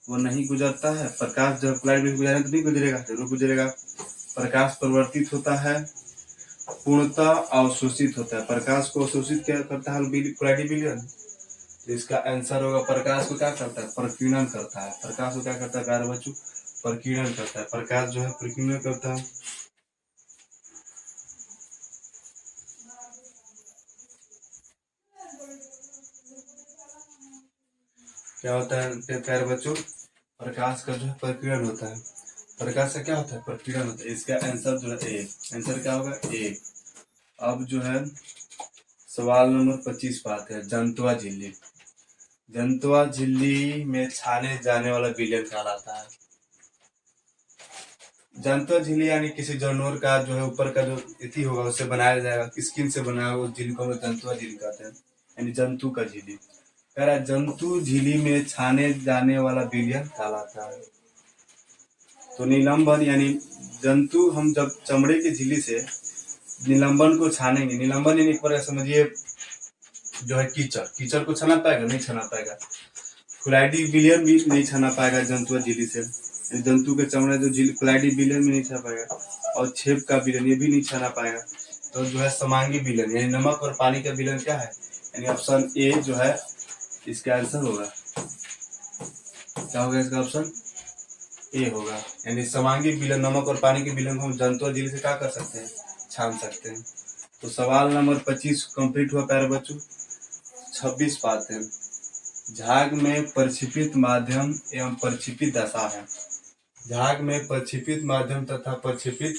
वो नहीं गुजरता है। प्रकाश जब कोलाइड विलयन गुजरेगा तो नहीं गुजरेगा, जरूर गुजरेगा। प्रकाश परिवर्तित होता है, पूर्णतः अवशोषित होता है। प्रकाश को अवशोषित क्या करता है? कोलाइडी विलयन। इसका आंसर होगा प्रकाश को क्या करता है? प्रकीर्णन करता है। प्रकाश को क्या करता है प्यारे बच्चों? प्रकीर्णन करता है। प्रकाश जो है प्रकीर्णन करता है। क्या होता है प्यारे बच्चों? प्रकाश का जो है प्रकीर्णन होता है। प्रकाश का क्या होता है? प्रकीर्णन होता है। इसका आंसर जो है ए। आंसर क्या होगा? ए। अब जो है सवाल नंबर 25 पे आते हैं। जंतुआ झिल्ली। जंतुआ झिल्ली में छाने जाने वाला विलयन कहलाता है। जंतुआ झिल्ली यानी किसी जानवर का जो है ऊपर का जो इति होगा उससे बनाया जाएगा, स्किन से बनाया हुआ झिल्ली को हम जंतुआ झिल्ली कहते हैं, यानी जंतु का झिल्ली। कह रहा है जंतु झिल्ली में छाने जाने वाला विलयन कहलाता है। तो निलंबन यानी जंतु, हम जब चमड़े की झिल्ली से निलंबन को छानेंगे, निलंबन यानी एक बार समझिए जो है कीचड़ को छना पाएगा? नहीं छना पाएगा। क्लाइडी विलियन भी नहीं छाना पाएगा जंतु झिल्ली से, जंतु के चमड़े जो क्लाइडी विलियन भी नहीं छा पाएगा, और छेप का विलन ये भी नहीं छाना पाएगा। तो जो है समांगी विलन यानी नमक और पानी का विलन क्या है, यानी ऑप्शन ए जो है इसका आंसर होगा। क्या होगा इसका ऑप्शन ए होगा, यानी समांगी विलन नमक और पानी के विलन को हम जंतु और झिल्ली से क्या कर सकते हैं, छान सकते हैं। तो सवाल नंबर 25 कंप्लीट हुआ प्यारे बच्चों। 26 पाते हैं। झाग में प्रक्षेपित माध्यम एवं प्रक्षेपित दशा है। झाग में प्रक्षेपित माध्यम तथा प्रक्षेपित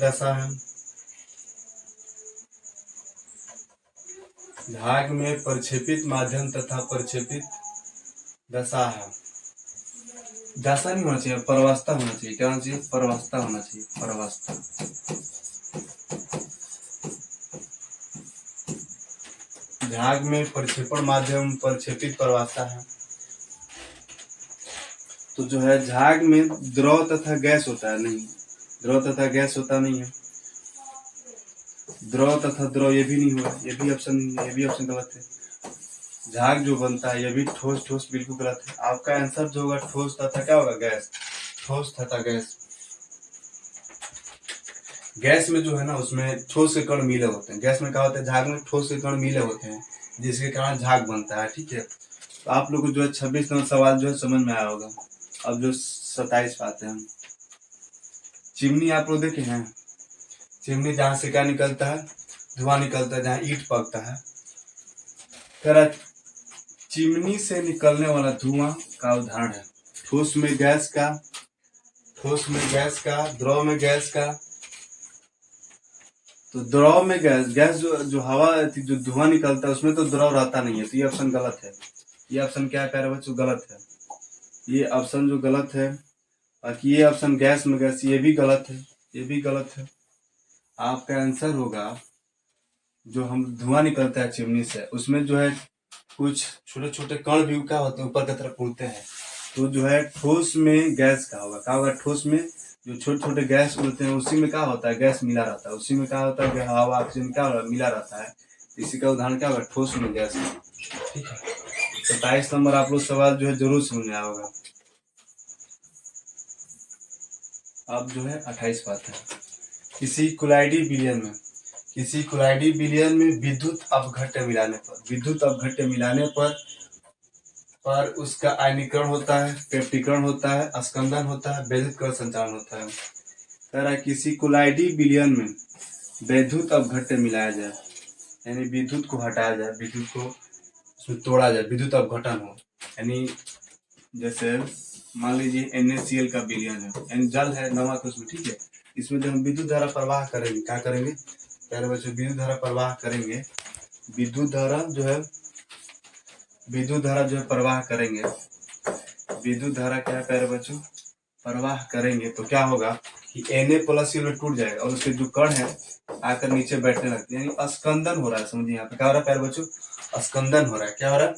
दशा है। झाग में प्रक्षेपित माध्यम तथा प्रक्षेपित दशा है। दशा नहीं होना चाहिए, परवस्था होना चाहिए। क्या होना चाहिए, परवस्था होना चाहिए, परवस्था। झाग में प्रक्षेपण माध्यम प्रक्षेपित परवस्था है। तो जो है झाग में द्रव तथा गैस होता है, नहीं द्रव तथा गैस होता नहीं है। द्रव तथा द्रव ये भी नहीं हुआ, ये भी ऑप्शन नहीं है, ये भी ऑप्शन गलत है। झाग जो बनता है ये भी ठोस ठोस बिल्कुल गलत है। आपका आंसर जो होगा ठोस तथा क्या होगा, गैस, ठोस तथा गैस। गैस में जो है ना उसमें ठोस के कण मिले होते हैं। गैस में क्या होता है, झाग में ठोस के कण मिले होते हैं जिसके कारण झाग बनता है। ठीक है, तो आप लोग को जो है 26 नंबर सवाल जो है समझ में आया होगा। अब जो 27 पाते हैं। चिमनी आप लोग देखे हैं, चिमनी जहाँ से क्या निकलता है, धुआं निकलता है, जहाँ ईंट पकता है। चिमनी से निकलने वाला धुआं का उदाहरण है ठोस में गैस का, ठोस में गैस का, द्रव में गैस का। तो द्रव में गैस जो हवा जो धुआं निकलता है उसमें तो द्रव रहता नहीं है, तो ये ऑप्शन गलत है। ये ऑप्शन क्या है प्यारे बच्चों, गलत है। ये ऑप्शन जो गलत है, बाकी ये ऑप्शन गैस में गैस ये भी गलत है, ये भी गलत है। आपका आंसर होगा जो हम धुआं निकलता है चिमनी से उसमें जो है कुछ छोटे छोटे कण भी क्या होते हैं ऊपर की तरफ उड़ते हैं। तो जो है ठोस में गैस का होगा, क्या होगा, ठोस में जो छोटे छोटे गैस उड़ते हैं उसी में क्या होता है, गैस मिला रहता है। उसी में क्या होता है, हवा ऑक्सीजन क्या मिला रहता है। इसी का उदाहरण क्या होगा, ठोस में गैस। ठीक है, 27 नंबर आप लोग सवाल जो है जरूर समझ में आया होगा। अब जो है 28 बात है। किसी कुलाइडी विलयन में विद्युत अपघट्य मिलाने पर उसका आयनीकरण होता है, पेप्टीकरण होता है, स्कंदन होता है, वैद्युत कण संचालन होता है। कह रहा है किसी कुलाइडी विलयन में वैद्युत अपघट्य मिलाया जाए, यानी विद्युत को हटाया जाए, विद्युत को उसमें तोड़ा जाए, विद्युत अपघटन हो। यानी जैसे मान लीजिए NaCl का विलयन है, यानी जल है, नमक है उसमें। ठीक है, इसमें जब हम विद्युत धारा प्रवाह करेंगे, क्या करेंगे प्यारे बच्चों, विद्युत धारा प्रवाह करेंगे। विद्युत धारा जो है प्रवाह करेंगे। विद्युत धारा क्या है प्यारे बच्चों, प्रवाह करेंगे तो क्या होगा कि Na+Cl टूट जाएगा और उसके जो कण है आकर नीचे बैठने लगते हैं, यानी स्कंदन हो रहा है। समझिए यहाँ पे क्या हो रहा है प्यारे बच्चों, स्कंदन हो रहा है। क्या हो रहा है,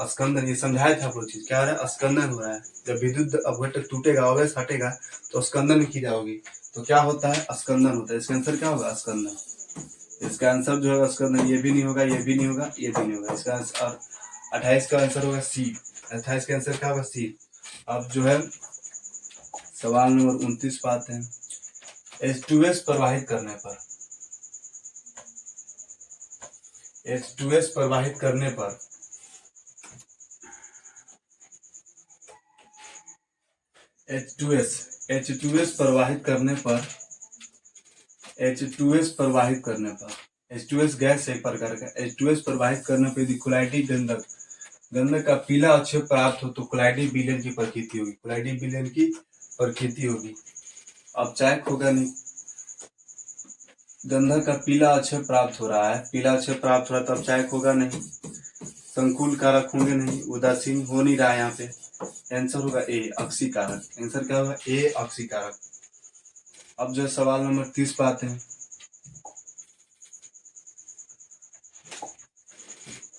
स्कंदन। ये समझाया था आप लोग चीज, क्या हो रहा है, स्कंदन हो रहा है। जब विद्युत अपघट्य टूटेगा, अवयव हटेगा तो स्कंदन की जाओगी, तो क्या होता है, स्कंदन होता है। इसका आंसर क्या होगा, स्कंदन। इसका आंसर जो है स्कंदन, ये भी नहीं होगा, ये भी नहीं होगा, ये भी नहीं होगा। इसका आंसर 28 का आंसर होगा सी। 28 का आंसर क्या होगा, सी। अब जो है सवाल नंबर 29 पाते हैं। H2S प्रवाहित करने पर H2S प्रवाहित करने पर H2S प्रवाहित करने पर H2S प्रवाहित करने पर H2S गैस एक प्रकार का। H2S प्रवाहित करने पर यदि क्लोराइडी गंधक का पीला अवक्षेप प्राप्त हो तो क्लोराइडी विलयन की प्रकृति होगी, क्लोराइडी विलयन की प्रकृति होगी। अब चेक होगा नहीं, गंधक का पीला अवक्षेप प्राप्त हो रहा है, पीला अवक्षेप प्राप्त हो रहा है, तब चेक होगा नहीं, संकुल कारक होंगे नहीं, उदासीन हो नहीं रहा है यहाँ पे। आंसर होगा ए, अक्षी कारक। आंसर क्या होगा, ए, अक्षी कारक। अब जो सवाल नंबर 30 पे आते हैं।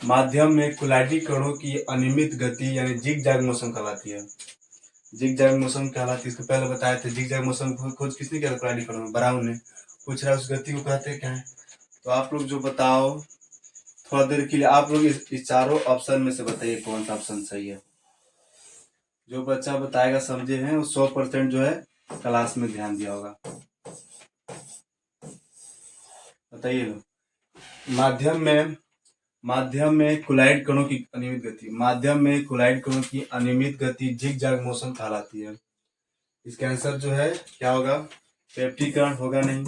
माध्यम में क्लोराइडी कणों की अनियमित गति यानी जिग जैग मोशन कहलाती है। जिग जैग मोशन कहलाती है, इसको पहले बताए थे। जिग जैग मोशन खोज किसने किया था, क्लोराइडी कणों में, ब्राउन ने। पूछ रहा है उस गति को कहते क्या है, तो आप लोग जो बताओ थोड़ा देर के लिए आप लोग इस चारों ऑप्शन में से बताइए कौन सा ऑप्शन सही है। जो बच्चा बताएगा समझे हैं वो 100% जो है क्लास में ध्यान दिया होगा। बताइए लो। माध्यम में कुलाइड कणों की अनियमित गति, माध्यम में कुलाइड कणों की अनियमित गति जिग जैग मोशन कहलाती है। इसका आंसर जो है क्या होगा? पेप्टीकरण होगा नहीं,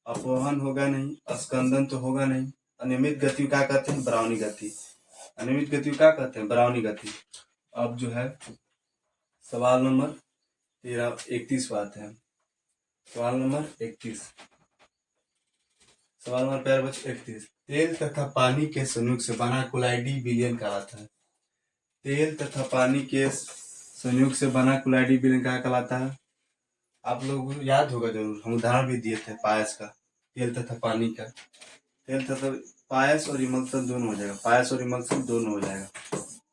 अपवहन होगा नहीं, स्कंदन तो होगा नहीं। अनियमित गति क्या कहते हैं? ब्राउनी गति। अनियमित गति क्या कहते हैं? ब्राउनी गति। अब जो है सवाल नंबर 31 पर आते हैं। सवाल नंबर 31। सवाल नंबर प्यारे बच्चों 31। तेल तथा पानी के संयोग से बना कोलाइडी विलयन कहलाता है। तेल तथा पानी के संयोग से बना कोलाइडी विलयन क्या कहलाता है? आप लोगों को याद होगा जरूर, हम उदाहरण भी दिए थे पायस का, तेल तथा पानी का। तेल तथा पायस और इमल्सन दोनों हो जाएगा, पायस और इमल्सन दोनों हो जाएगा।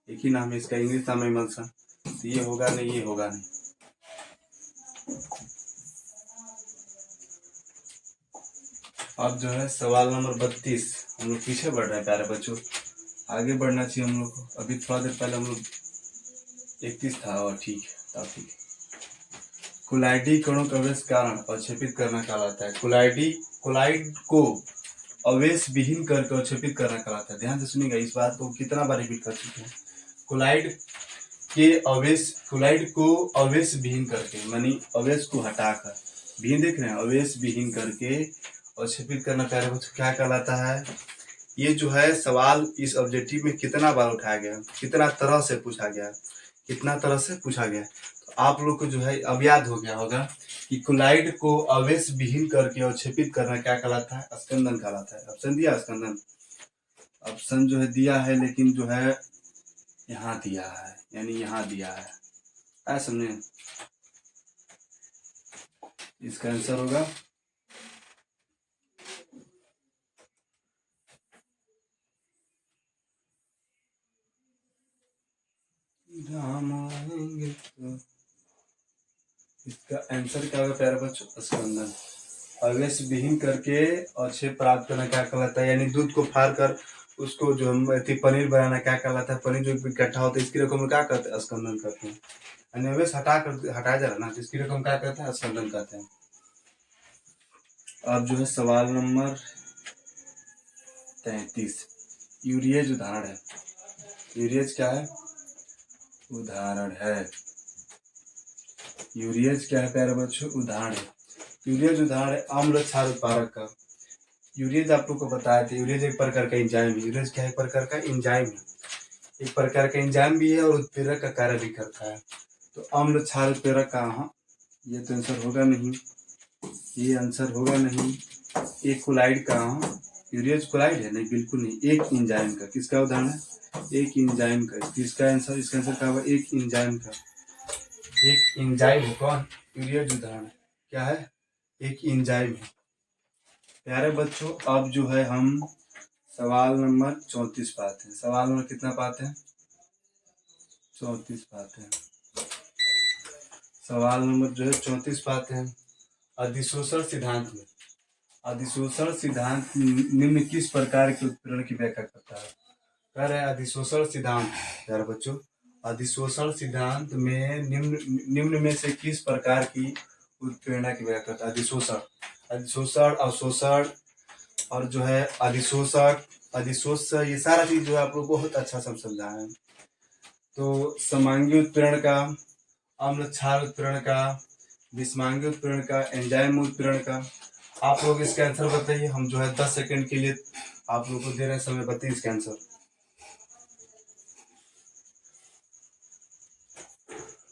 एक ही नाम है इसका, इंग्लिश नाम है इमल्सन। तो ये होगा नहीं, ये होगा नहीं। अब जो है सवाल नंबर 32। हम लोग पीछे बढ़ रहे हैं प्यारे बच्चों, आगे बढ़ना चाहिए हम लोग को। अभी थोड़ा देर पहले हम लोग 31 था और ठीक है, तब ठीक है। कोलाइडी कणों का अवयस कारण अवक्षेपित करना कहलाता है। कोलाइड को अवयस विहीन करके अवक्षेपित करना कहलाता है। ध्यान से सुनिएगा, इस बात को कितना बार रिपीट कर चुके हैं। कोलाइड को अवयस विहीन करके, मानी अवयस को हटाकर, विहीन देख रहे हैं, अवयस विहीन करके अवक्षेपित करना प्यारे बच्चों क्या कहलाता है? ये जो है सवाल इस ऑब्जेक्टिव में कितना बार उठाया गया, कितना तरह से पूछा गया, कितना तरह से पूछा गया। तो आप लोग को जो है अब याद हो गया होगा कि कोलाइड को अवयस विहीन करके अवक्षेपित करना क्या कहलाता है? स्कंदन कहलाता है। ऑप्शन दिया स्कंदन, ऑप्शन जो है दिया है, लेकिन जो है यहाँ दिया है, यानी यहाँ दिया है। ऐसा समझे? इसका आंसर होगा राम आएंगे तो। इसका आंसर क्या होगा प्यारे बच्चों? स्कंदन। अवयस विहीन करके अवक्षेप प्राप्त करना क्या कहलाता है? यानी दूध को फाड़ कर उसको जो हम पनीर बनाना क्या कहलाता है? पनीर जो इकट्ठा होता है इसकी रकम में क्या कहते हैं? स्कंदन करते हैं। यानी अवयस हटाया जा रहा ना, तो इसकी रकम क्या कहते हैं? स्कंदन कहते हैं। अब जो है सवाल नंबर 33। यूरियज उदाहरण है। यूरियज क्या है? उदाहरण है। यूरियज क्या है प्यारे बच्चों? उदाहरण है। यूरियज उदाहरण है अम्ल क्षार उत्पादक का। यूरियज आप लोग को बताया था, यूरियज एक प्रकार का एंजाइम है। यूरियज क्या है? एक प्रकार का एंजाइम है, एक प्रकार का एंजाइम भी है और उत्प्रेरक का कार्य भी करता है। तो अम्ल क्षार उत्प्रेरक कहाँ? ये तो आंसर होगा नहीं, ये आंसर होगा नहीं। एक कोलाइड कहाँ? यूरियज कोलाइड है? नहीं, बिल्कुल नहीं। एक एंजाइम का। किसका उदाहरण है? एक एंजाइम का। इसका आंसर, इसका आंसर क्या होगा? एक एंजाइम का। एक एंजाइम है कौन? यूरियज उदाहरण क्या है? एक एंजाइम है। प्यारे बच्चों अब जो है हम सवाल नंबर 34 पाते हैं। सवाल नंबर कितना पाते हैं? 34 पाते हैं। सवाल नंबर जो है 34 पाते हैं। अधिशोषण सिद्धांत में, अधिशोषण सिद्धांत निम्न किस प्रकार के उत्प्रेरण की व्याख्या करता है? कह रहे हैं अधिशोषण सिद्धांत। प्यारे बच्चों अधिशोषण सिद्धांत में निम्न में से किस प्रकार की उत्प्रेरणा की व्याख्या करता है? अधिशोषण, अवशोषण और जो है अधिशोषक, अधिशोषण, ये सारा चीज जो है आप लोग बहुत अच्छा समझा है। तो समांगी उत्प्रेरण का, अम्ल क्षार उत्प्रेरण का, विषमांगी उत्प्रेरण का, एंजाइम उत्प्रेरण का, आप लोग इसका आंसर बताइए। हम जो है 10 सेकंड के लिए आप लोग को दे रहे हैं समय, बताइए इसका आंसर।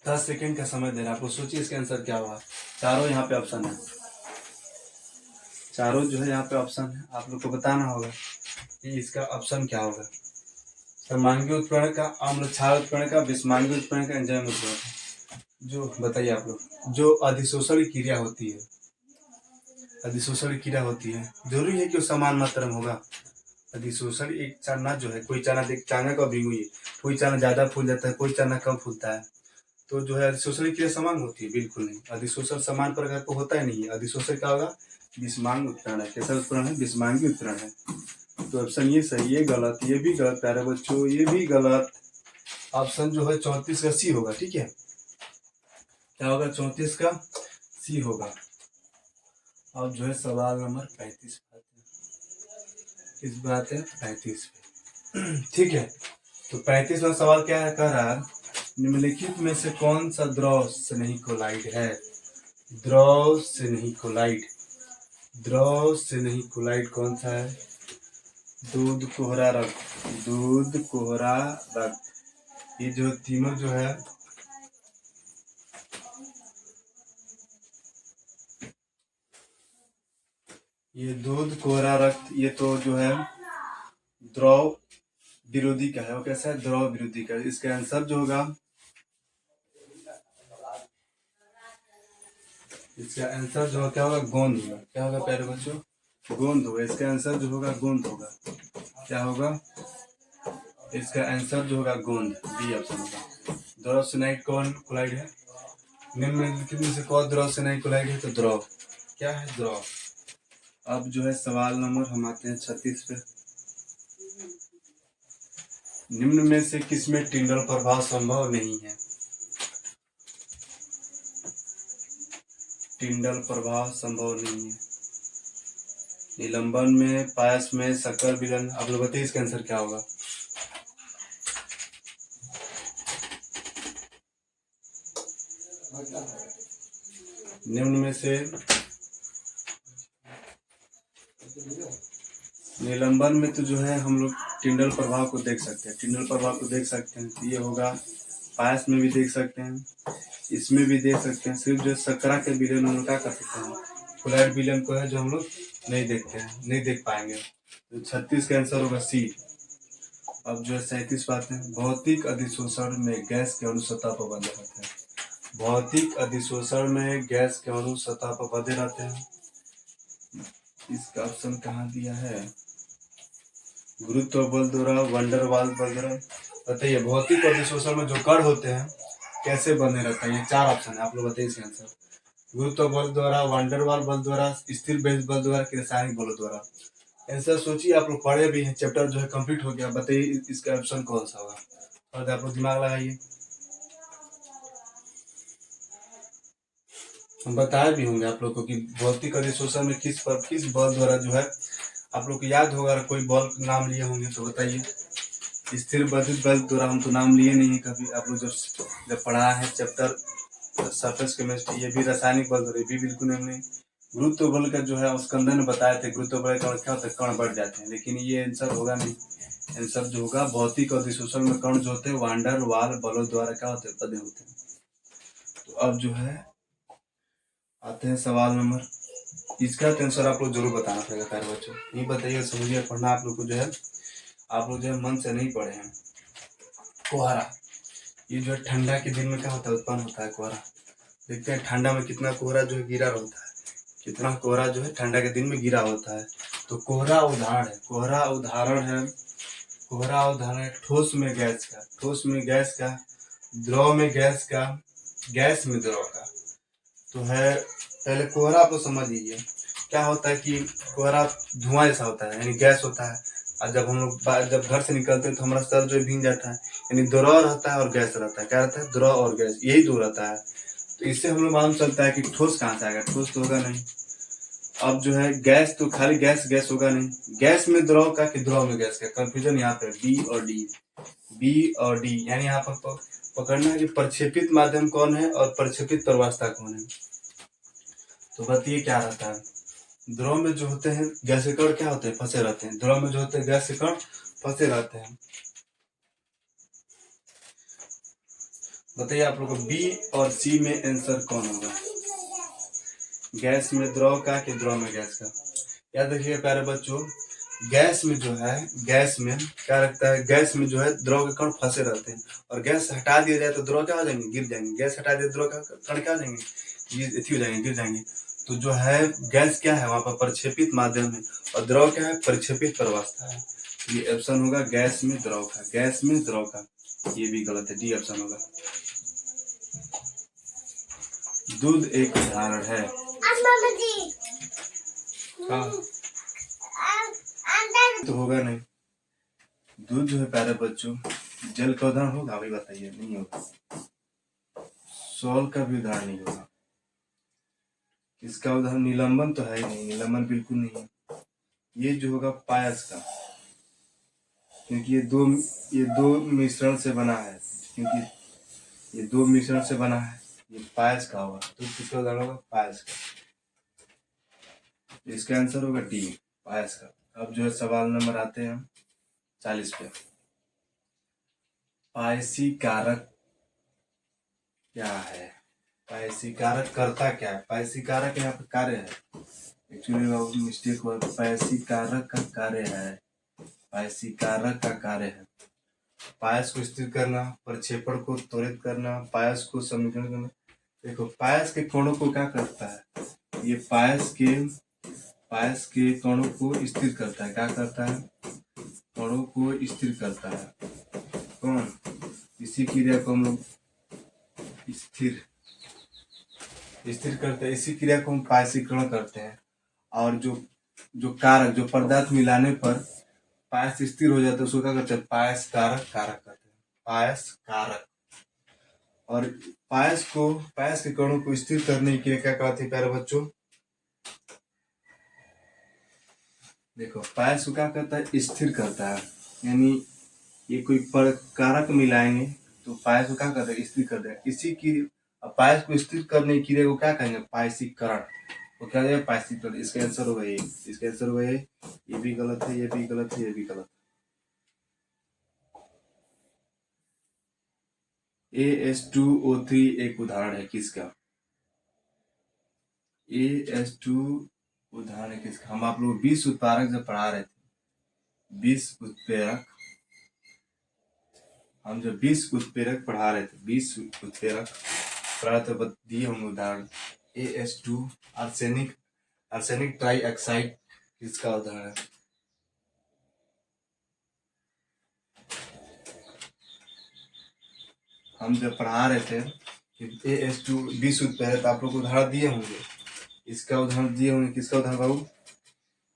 10 सेकंड का समय दे रहे हैं आपको, सोचिए इसका आंसर क्या होगा। चारों यहाँ पे ऑप्शन है, चारों जो है यहाँ पे ऑप्शन है, आप लोग को बताना होगा कि इसका ऑप्शन क्या होगा। समांगी उत्प्रेरण का, अम्ल क्षार उत्प्रेरण का, विषमांगी उत्प्रेरण का, एंजाइम उत्प्रेरण का। जो बताइए आप लोग, जो अधिशोषण की क्रिया होती है, अधिशोषण की क्रिया होती है, जरूरी है कि वो समान मात्रा में होगा। अधिशोषण एक चना जो है, कोई चना देख, चना का भी हुई है, कोई चना ज्यादा फूल जाता है, कोई चना कम फूलता है। तो जो है अधिशोषण की क्रिया समान होती है? बिल्कुल नहीं, अधिशोषण समान प्रकार का होता ही नहीं है। अधिशोषण क्या होगा? विषमांगी उत्प्रेरण है। कैसा उत्प्रेरण है? विषमांगी उत्प्रेरण है। तो ऑप्शन ये सही है, गलत, ये भी गलत प्यारे बच्चों, ये भी गलत। ऑप्शन जो है 34 का सी होगा। ठीक है, क्या होगा? 34 का सी होगा। अब जो है सवाल नंबर 35 पे आते हैं। इस बात है 35 पे। ठीक है, तो 35वां सवाल क्या है? कह रहा है निम्नलिखित में से कौन सा द्रव से नहीं कोलाइड है? द्रव से नहीं कोलाइड, द्रव से नहीं कोलाइड कौन सा है? दूध, कोहरा, रक्त। दूध, कोहरा, रक्त, ये जो तीनों जो है ये दूध, कोहरा, रक्त, ये तो जो है द्रव विरोधी का है। वो कैसा है? द्रव विरोधी का। इसका आंसर जो होगा, इसका आंसर जो क्या होगा? गोंद होगा। क्या होगा प्यारे बच्चों? गोंद होगा। इसका आंसर जो होगा गोंद होगा। क्या होगा? इसका आंसर जो होगा गोंद, बी ऑप्शन होगा। द्रव से नहीं कौन कोलाइड है? निम्नलिखित में से कौन द्रव से नहीं कोलाइड है? तो द्रव, क्या है? द्रव। अब जो है सवाल नंबर हम आते हैं 36 पे। निम्न में से किसमें टिंडल प्रभाव संभव नहीं है? टिंडल प्रभाव संभव नहीं है। निलंबन में, पायस में, शक्कर विलयन। आप लोग बताइए इसका आंसर क्या होगा? निम्न में से निलंबन में तो जो है हम लोग टिंडल प्रभाव को देख सकते हैं, टिंडल प्रभाव को देख सकते हैं। तो ये होगा। पायस में भी देख सकते हैं, इसमें भी देख सकते हैं। सिर्फ जो शर्करा के विलयन हम लोग क्या कर सकते हैं? फ्लोराइड विलयन को है जो हम लोग नहीं देखते हैं, नहीं देख पाएंगे। तो 36 का आंसर होगा सी। अब जो है 37 बात है। भौतिक अधिशोषण में गैस के अणु सतह पर बंधे रहते हैं। भौतिक अधिशोषण में गैस के अणु सतह पर बंधे रहते हैं। इसका ऑप्शन कहाँ दिया है? गुरुत्व बल द्वारा, वंडरवाल बल द्वारा। बताइए भौतिक अधिशोषण में जो कण होते हैं कैसे बने रहते हैं? ये 4 ऑप्शन है, आप लोग बताइए इसका आंसर। गुरुत्व बल द्वारा, वंडरवाल बल द्वारा, स्थिर बेंच बल द्वारा, रासायनिक बलों द्वारा। आंसर सोचिए, आप लोग पढ़े भी हैं, चैप्टर जो है कंप्लीट हो गया। बताइए इसका ऑप्शन कौन सा होगा? और आप लोग दिमाग लगाइए। हम बताए भी होंगे आप लोग को कि भौतिक अधिशोषण में किस बल द्वारा जो है, आप लोग को याद होगा। कोई बल नाम लिए होंगे तो बताइए। स्थिर विद्युत बल द्वारा हम तो नाम लिए नहीं है कभी। आप लोग जब पढ़ा है चैप्टर सरफेस केमिस्ट्री, ये भी रासायनिक बल द्वारा, ये भी बिल्कुल नहीं। गुरुत्व बल का जो है स्कंदन ने बताए थे, गुरुत्व बल का क्या होता है? कण बढ़ जाते हैं, लेकिन ये आंसर होगा नहीं। आंसर जो होगा भौतिक अधिशोषण में कण जो होते हैं वांडर वाल बलों द्वारा क्या होते हैं? बने होते हैं। तो अब जो है आते हैं सवाल नंबर, इसका आंसर आप लोग जरूर बताना पड़ेगा प्यारे बच्चों। ये बताइए, समझिए, पढ़ना आप लोग को जो है, आप लोग जो है मन से नहीं पढ़े हैं। कोहरा, ये जो है ठंडा के दिन में क्या होता है? उत्पन्न होता है कोहरा। देखते हैं ठंडा में कितना कोहरा जो है गिरा होता है, कितना कोहरा जो है ठंडा के दिन में गिरा होता है। तो कोहरा उदाहरण है, कोहरा उदाहरण है, कोहरा उदाहरण है ठोस में गैस का, ठोस में गैस का, द्रव में गैस का, गैस में द्रव का। तो है पहले कोहरा आप समझ लीजिए क्या होता है कि कोहरा धुआं जैसा होता है, यानी गैस होता है। और जब हम लोग जब घर से निकलते हैं तो हमारा सर जो भीग जाता है, यानी द्रव रहता है और गैस रहता है। क्या रहता है? द्रव और गैस, यही दो रहता है। तो इससे हम लोग मालूम चलता है कि ठोस कहाँ से आएगा? ठोस तो होगा नहीं। अब जो है गैस, तो खाली गैस गैस होगा नहीं। गैस में द्रव का कि द्रव में गैस का, कंफ्यूजन यहाँ पे बी और डी, बी और डी। यानी यहाँ पर पकड़ना है कि प्रक्षेपित माध्यम कौन है और प्रक्षेपित प्रवास्ता कौन है। तो बताइए क्या रहता है? द्रव में जो होते हैं गैस के कण क्या होते हैं? फंसे रहते हैं। द्रव में जो होते हैं गैस के कण फंसे रहते हैं। बताइए आप लोग को बी और सी में आंसर कौन होगा? गैस में द्रव का कि द्रव में गैस का? याद रखिए प्यारे बच्चों, गैस में जो है, गैस में क्या रखता है? गैस में जो है द्रव के कण फंसे रहते हैं, और गैस हटा दिया जाए तो द्रव क्या हो जाएंगे? गिर जाएंगे। गैस हटा दिया द्रव का कण क्या हो जाएंगे? हो जाएंगे, गिर जाएंगे। तो जो है गैस क्या है? वहां पर प्रक्षेपित माध्यम है, और द्रव क्या है? प्रक्षेपित प्रवास्ता है। ये ऑप्शन होगा गैस में द्रव का, गैस में द्रव का। ये भी गलत है, डी ऑप्शन होगा। दूध एक उदाहरण है। हाँ, तो होगा नहीं। दूध जो है प्यारे बच्चों, जल का उदाहरण होगा? अभी बताइए, नहीं होगा। सॉल का भी उदाहरण नहीं होगा। इसका उदाहरण निलंबन तो है ही नहीं, निलंबन बिल्कुल नहीं है। ये जो होगा पायस का, क्योंकि ये दो मिश्रण से बना है, क्योंकि ये दो मिश्रण से बना है, ये पायस का होगा। तो किसका उदाहरण होगा? पायस का। इसका आंसर होगा डी, पायस का। अब जो है सवाल नंबर आते हैं 40 पे। पायसी कारक क्या है? पायसी कारक करता क्या है? पायसी कारक यहाँ पे कार्य है, एक्चुअली मिस्टेक हुआ। पायसी कारक का कार्य है, पायसी कारक का कार्य है पायस को स्थिर करना, प्रक्षेपण को त्वरित करना, पायस को समीकरण करना। देखो पायस के कणों को क्या करता है? ये पायस के कणों को स्थिर करता है। क्या करता है? कणों को स्थिर करता है। कौन? इसी क्रिया को हम लोग स्थिर करते हैं, इसी क्रिया को हम पायसीकरण करते हैं। और जो कारक, जो पदार्थ मिलाने पर पायस स्थिर हो जाता है, उसको क्या करते हैं? पायस कारक कहते हैं, पायस कारक। और पायस के कणों को स्थिर करने के लिए क्या कहते हैं प्यारे बच्चों? देखो पायस को क्या करता है? स्थिर करता है। यानी ये कोई कारक मिलाएंगे तो पायस को क्या करता है? स्थिर कर देगा। इसी की पायस को स्थिर करने की क्रिया को क्या कहेंगे? पायसीकरण। तो क्या है? पायसीकरण। इसका आंसर होगा ये, इसका आंसर होगा ये भी गलत है, ये भी गलत है, ये भी गलत है। AS2O3 एक उदाहरण है किसका? AS2 उदाहरण है किसका? हम आप लोग 20 उत्प्रेरक जब पढ़ा रहे थे, 20 उत्प्रेरक, हम जब 20 उत्प्रेरक पढ़ा रहे थे, 20 उत्प्रेरक पढ़ा तो दिए हम उदाहरण। AS2 आर्सेनिक ट्राइऑक्साइड किसका उदाहरण है? हम जब पढ़ा रहे थे कि AS2 20 उत्प्रेरक, आप लोग को उदाहरण दिए होंगे। इसका उदाहरण दिए होंगे। किसका उदाहरण बाबू?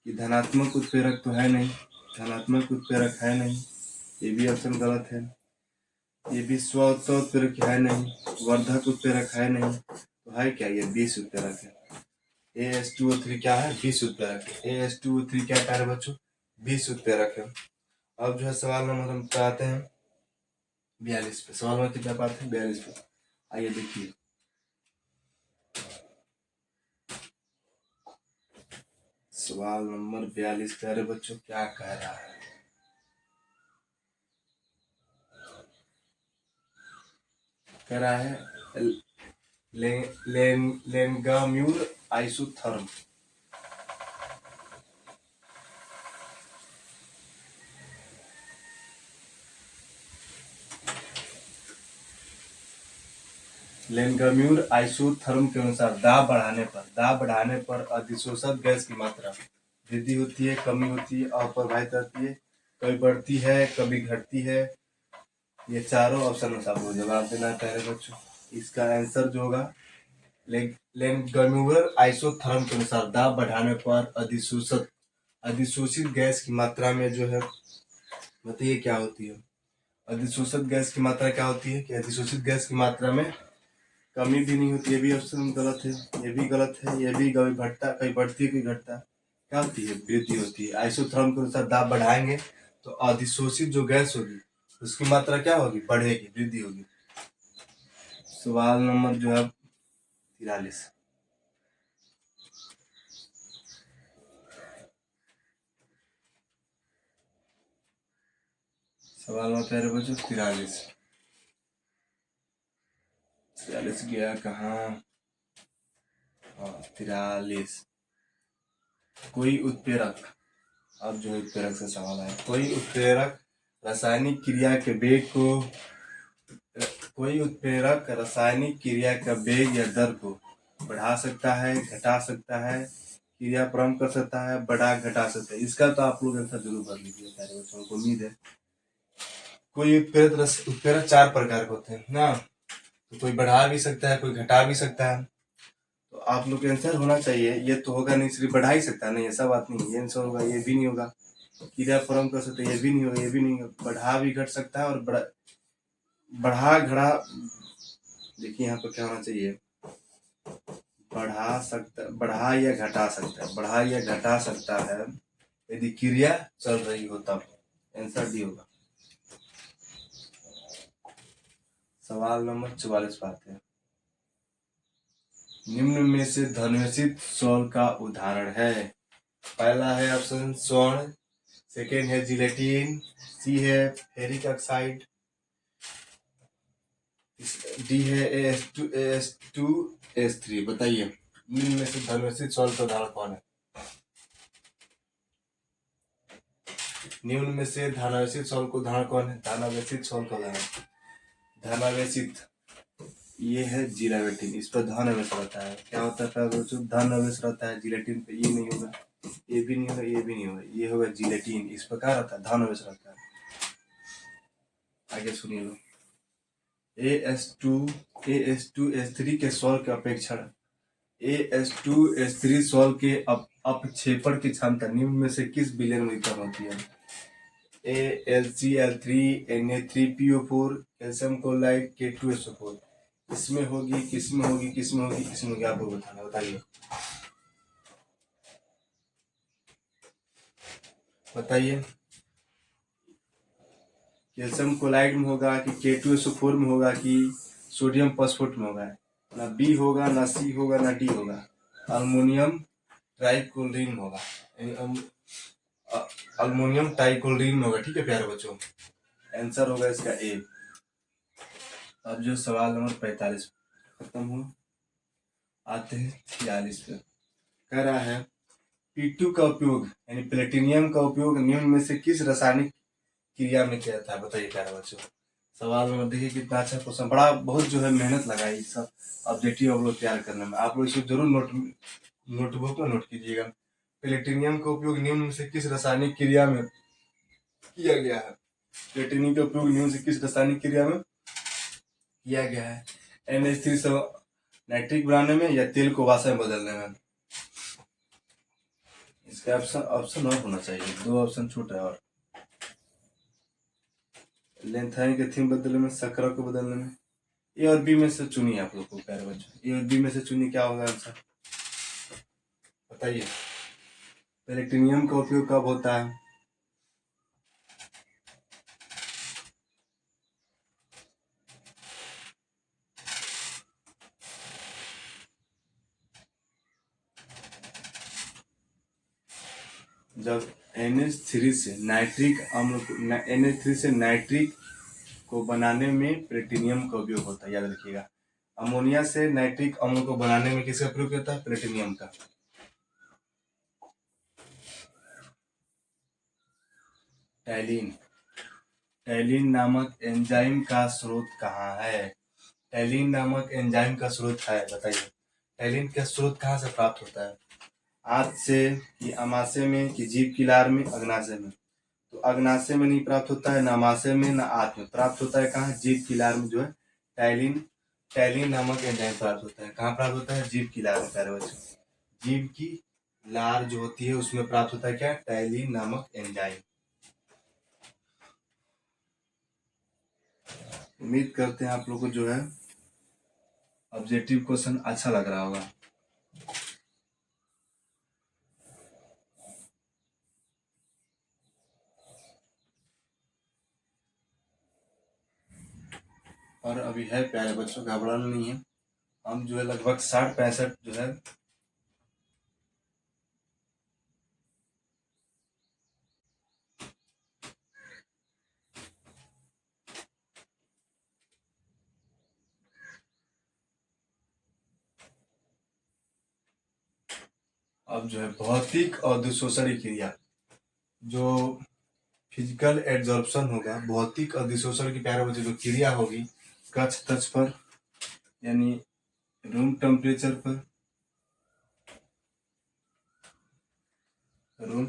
कि धनात्मक उत्प्रेरक तो है नहीं, धनात्मक उत्प्रेरक है नहीं, ये भी ऑप्शन गलत है। ये भी उत्प्रेरक है नहीं, वर्धक उत्प्रेरक है नहीं, तो है क्या? ये 20 उत्प्रेरक है। AS2O3 क्या है? 20 उत्प्रेरक है। AS2O3 क्या है बच्चों? 20 उत्प्रेरक है। अब जो है सवाल नंबर हम आते हैं 42 पे। सवाल नंबर कितना पाते हैं? 42 पे। आइए देखिए, सवाल नंबर 42 प्यारे बच्चों क्या कह रहा है? कह रहा है लेंगाम्यूर आइसोथर्म। लेंगाम्यूर आइसोथर्म के अनुसार दाब बढ़ाने पर अधिशोषित गैस की मात्रा वृद्धि होती है, कमी होती है, अप्रवाहित रहती है, कभी बढ़ती है, कभी घटती है। ये चारों ऑप्शन में आपको जवाब देना है बच्चों। इसका आंसर जो होगा लेंगाम्यूर आइसोथर्म के अनुसार दाब बढ़ाने पर अधिशोषित गैस की मात्रा में जो है, बताइए क्या होती है? अधिशोषित गैस की मात्रा क्या होती है? कि अधिशोषित गैस की मात्रा में कमी भी नहीं होती। ये भी ऑप्शन गलत है, ये भी गलत है, ये भी कभी घटता, कहीं बढ़ती है, कहीं घटता। क्या होती है? वृद्धि होती है। आइसोथर्म के अनुसार दाब बढ़ाएंगे तो अधिशोषित जो गैस होगी उसकी मात्रा क्या होगी? बढ़ेगी, वृद्धि होगी। सवाल नंबर जो है 43। सवाल नंबर प्यारे बच्चों 43 गया कहाँ? 43। कोई उत्प्रेरक, अब जो है उत्प्रेरक से सवाल है। कोई उत्प्रेरक रासायनिक क्रिया के वेग या दर को बढ़ा सकता है, घटा सकता है, क्रिया प्रारंभ कर सकता है, बढ़ा घटा सकता है। इसका तो आप लोग आंसर जरूर भर लीजिए प्यारे बच्चों को, उम्मीद है। कोई उत्प्रेरक 4 प्रकार के होते हैं ना, तो कोई बढ़ा भी सकता है, कोई घटा भी सकता है। तो आप लोग के आंसर होना चाहिए, ये तो होगा नहीं सिर्फ बढ़ा ही सकता है, नहीं ऐसा बात नहीं, ये आंसर होगा, ये भी नहीं होगा। क्रिया परम कर सकते, ये भी नहीं होगा, ये भी नहीं होगा। बढ़ा भी घट सकता है और बढ़ा घड़ा, देखिए यहाँ पर क्या होना चाहिए, बढ़ा या घटा सकता है, बढ़ा या घटा सकता है यदि क्रिया चल रही हो तब। आंसर डी होगा। सवाल नंबर 44 पाते हैं। निम्न में से धनवेशित सॉल्ट का उदाहरण है। पहला है ऑप्शन स्वर्ण, सेकेंड है जिलेटिन, सी है फेरिक ऑक्साइड, डी है AS2AS3। बताइए निम्न में से धनवेशित सॉल्ट का उदाहरण कौन है? निम्न में से धनावेशित सॉल्ट का उदाहरण कौन है? धनावेशित सॉल्ट का उदाहरण, धनावेशित, ये है जिलेटिन, इस पर धन अवेश रहता है। क्या होता है बच्चों? धन अवेश रहता है जिलेटिन पे। ये नहीं होगा, ये भी नहीं होगा, ये भी नहीं होगा, ये होगा जिलेटिन, इस पर क्या रहता है? धन अवेश रहता है। आगे सुनिए लो। AS2AS3 के सॉल्ट के अपेक्षण, AS2AS3 सॉल्ट के अपक्षेपण की क्षमता निम्न में से किस विलयन में कम होती है? AlCl3, Na3PO4, calcium chloride, K2SO4। किसमें होगी, किसमें होगी, किसमें होगी, किसमें होगी, आपको बताना, बताइए बताइए। कैल्शियम क्लोराइड में होगा कि K2SO4 में होगा कि सोडियम फॉस्फेट में होगा? ना बी होगा, ना सी होगा, ना डी होगा, अल्मोनियम ट्राइक्लोरीन होगा, अल्मोनियम ट्राइक्लोरीन में होगा। ठीक है प्यारे बच्चों, आंसर होगा इसका ए। अब जो सवाल नंबर 45 खत्म हुआ, आते हैं 46 पे। कह रहा है P2 का उपयोग यानी प्लेटिनियम का उपयोग निम्न में से किस रासायनिक क्रिया में किया जाता है? बताइए प्यारे बच्चों। सवाल नंबर देखिए कितना अच्छा क्वेश्चन, बड़ा बहुत जो है मेहनत लगाई सब ऑब्जेक्टिव आप लोग तैयार करने में। आप लोग इसे जरूर नोटबुक में नोट कीजिएगा। प्लेटिनियम का उपयोग निम्न में से किस रासायनिक क्रिया में किया गया है? प्लेटिनियम का उपयोग निम्न से किस रासायनिक क्रिया में किया गया है? NH3 से नाइट्रिक बनाने में या तेल को वासा में बदलने में? इसका ऑप्शन और होना चाहिए, 2 ऑप्शन छूट है। और लेंथाइन के थीम बदलने में, सकरा को बदलने में। ए और बी में से चुनिए आप लोग को प्यारे बच्चों, ए और बी में से चुनिए, क्या होगा आंसर बताइए। प्लेटिनियम का उपयोग कब होता है? जब NH3 से नाइट्रिक अम्ल को, NH3 से नाइट्रिक को बनाने में प्लेटिनियम का उपयोग होता है, याद रखिएगा। अमोनिया से नाइट्रिक अम्ल को बनाने में किसका प्रयोग होता है? प्लेटिनियम का। टैलिन, टैलिन नामक एंजाइम का स्रोत कहाँ है? टैलिन नामक एंजाइम का स्रोत है, बताइए। टैलिन का स्रोत कहाँ से प्राप्त होता है? आंत से कि अमाशय में कि जीभ की लार में, अग्नाशय में? तो अग्नाशय में नहीं प्राप्त होता है, ना अमाशय में, ना आंत में। प्राप्त होता है कहाँ? जीभ की लार में जो है टैलिन, टैलिन नामक एंजाइम प्राप्त होता है। कहाँ प्राप्त होता है? जीभ की लार में प्यारे बच्चों। जीभ की लार जो होती है उसमें प्राप्त होता है क्या? टैलिन नामक एंजाइम। उम्मीद करते हैं आप लोग को जो है ऑब्जेक्टिव क्वेश्चन अच्छा लग रहा होगा। और अभी है प्यारे बच्चों, घबराना नहीं है। हम जो है लगभग 60-65 जो है अब जो है भौतिक अधिशोषण क्रिया, जो फिजिकल एड्जॉर्प्शन होगा, भौतिक अधिशोषण की प्यारे बच्चों जो क्रिया होगी कक्ष तच पर यानी रूम टेम्परेचर पर, रूम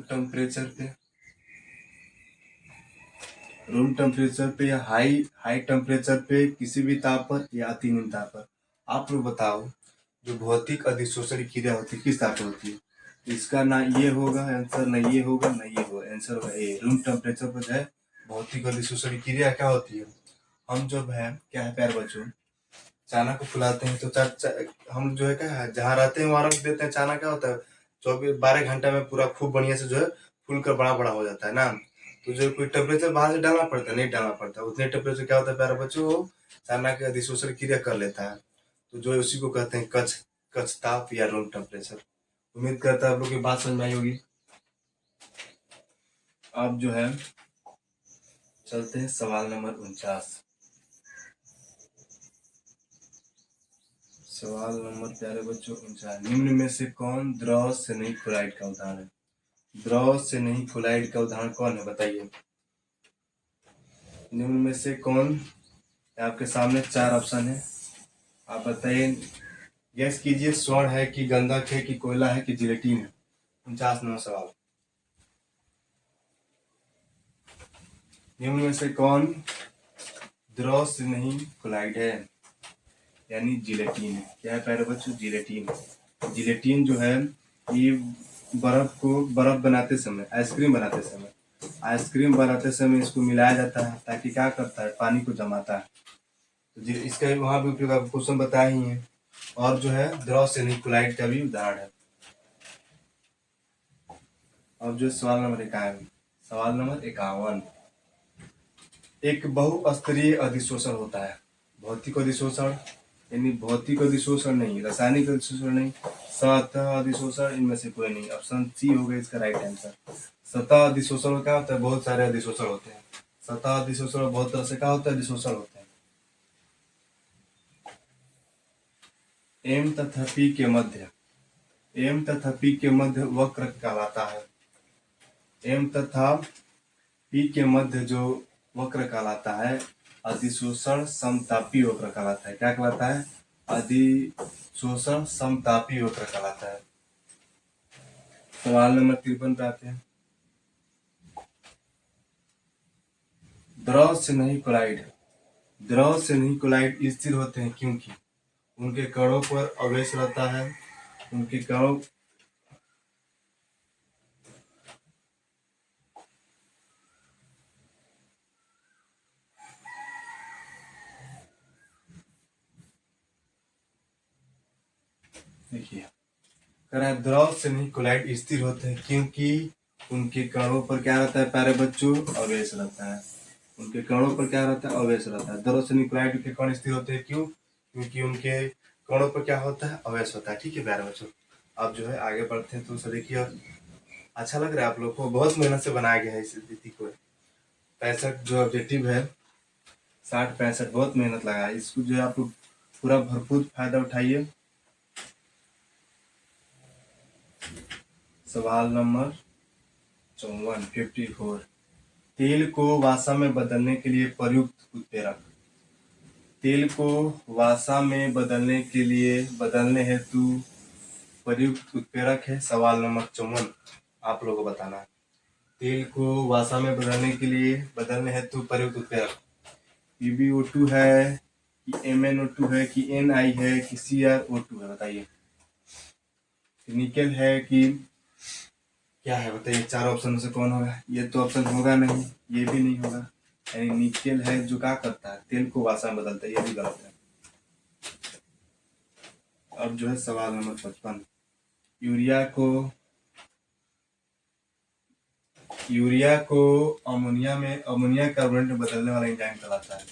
टेम्परेचर पे या हाई टेम्परेचर पे, किसी भी ताप पर या अति निम्न ताप पर। आप लोग बताओ जो भौतिक अधिशोषण क्रिया होती है किस ताप पर होती है? इसका ना ये होगा आंसर, ना ये होगा, ना ये होगा आंसर होगा ए। रूम टेम्परेचर पर जो है भौतिक अधिशोषण क्रिया क्या होती है? हम जब है क्या है प्यारे बच्चों, चाना को फुलाते हैं तो हम जो है क्या है जहाँ रहते हैं वहाँ रख देते हैं। चाना क्या होता है 12 घंटा में पूरा खूब बढ़िया से जो है फूल कर बड़ा बड़ा हो जाता है ना। तो जो कोई टेम्परेचर बाहर से डालना पड़ता है? नहीं डालना पड़ता। उतने टेम्परेचर क्या होता है प्यारे बच्चों, वो चाना के अधिशोषण क्रिया कर लेता है। तो जो है उसी को कहते हैं कच्छ ताप या रूम टेम्परेचर। उम्मीद करता है आप लोग की बात समझ में आई होगी। अब जो है चलते हैं सवाल नंबर 49। सवाल नंबर प्यारे बच्चों 49, निम्न में से कौन द्रव से नहीं क्लोराइड का उदाहरण है? द्रव से नहीं क्लोराइड का उदाहरण कौन है बताइए? निम्न में से कौन? आपके सामने 4 ऑप्शन है, आप बताइए। गैस कीजिए, स्वर्ण है कि गंधक है कि कोयला है कि जिलेटिन है? 49 नंबर सवाल। निम्न में से कौन द्रव से नहीं क्लोराइड है? यानी जिलेटिन है। क्या है प्यारे बच्चों? जिलेटिन। जिलेटिन जो है ये बर्फ बनाते समय, आइसक्रीम बनाते समय इसको मिलाया जाता है ताकि क्या करता है, पानी को जमाता है। तो इसका वहां भी उपयोग आपको क्वेश्चन बताए ही है। और जो है द्रव से नहीं क्लोराइड का भी उदाहरण है। अब जो सवाल नंबर 51, सवाल नंबर 51, एक बहुस्तरीय अधिशोषण होता है। भौतिक अधिशोषण यानी भौतिक अधिशोषण नहीं, रासायनिक अधिशोषण नहीं, सतह अधिशोषण, इनमें से कोई नहीं। ऑप्शन सी होगा इसका राइट आंसर। सतह अधिशोषण में क्या होता है? बहुत सारे अधिशोषण होते हैं। सतह अधिशोषण बहुत तरह से क्या होता है? अधिशोषण होते हैं। एम तथा पी के मध्य वक्र कहलाता है। एम तथा पी के मध्य जो वक्र कहलाता है अधिशोषण समतापी वक्र कहलाता है। क्या कहलाता है? अधिशोषण समतापी वक्र कहलाता है। सवाल नंबर 53 पे आते हैं। द्रव से नहीं क्लोराइड स्थिर होते हैं क्योंकि उनके कणों पर आवेश रहता है। उनके कणों देखिए द्रव से नहीं क्लोराइड स्थिर होते हैं क्योंकि उनके कणों पर क्या रहता है प्यारे बच्चों? आवेश रहता है। उनके कणों पर क्या रहता है? आवेश रहता है। द्रव से नहीं क्लोराइड के कण स्थिर होते हैं क्यों? क्योंकि उनके कणों पर क्या होता है? आवेश होता है। ठीक है प्यारे बच्चों, अब जो है आगे बढ़ते हैं। तो उसे देखिए, और अच्छा लग रहा है आप लोग को? बहुत मेहनत से बनाया गया है इस स्थिति को। 65 जो ऑब्जेक्टिव है, 60-65 बहुत मेहनत लगा है इसको। जो है आप लोग पूरा भरपूर फायदा उठाइए। सवाल नंबर 54, तेल को वसा में बदलने के लिए प्रयुक्त उत्प्रेरक। तेल को वसा में बदलने हेतु प्रयुक्त उत्प्रेरक है। सवाल नंबर 54 आप लोगों को बताना है। तेल को वसा में बदलने हेतु प्रयुक्त उत्प्रेरक PbO2 है कि MnO2 है कि Ni है कि CrO2 है? बताइए। निकेल है कि क्या है? बताइए। 4 ऑप्शन में से कौन होगा? ये तो ऑप्शन होगा नहीं, ये भी नहीं होगा। यानी निकेल है जो क्या करता है? तेल को वसा में बदलता है। ये भी गलत है। अब जो है सवाल नंबर 55, यूरिया को अमोनिया कार्बोनेट में बदलने वाला एंजाइम कहलाता है।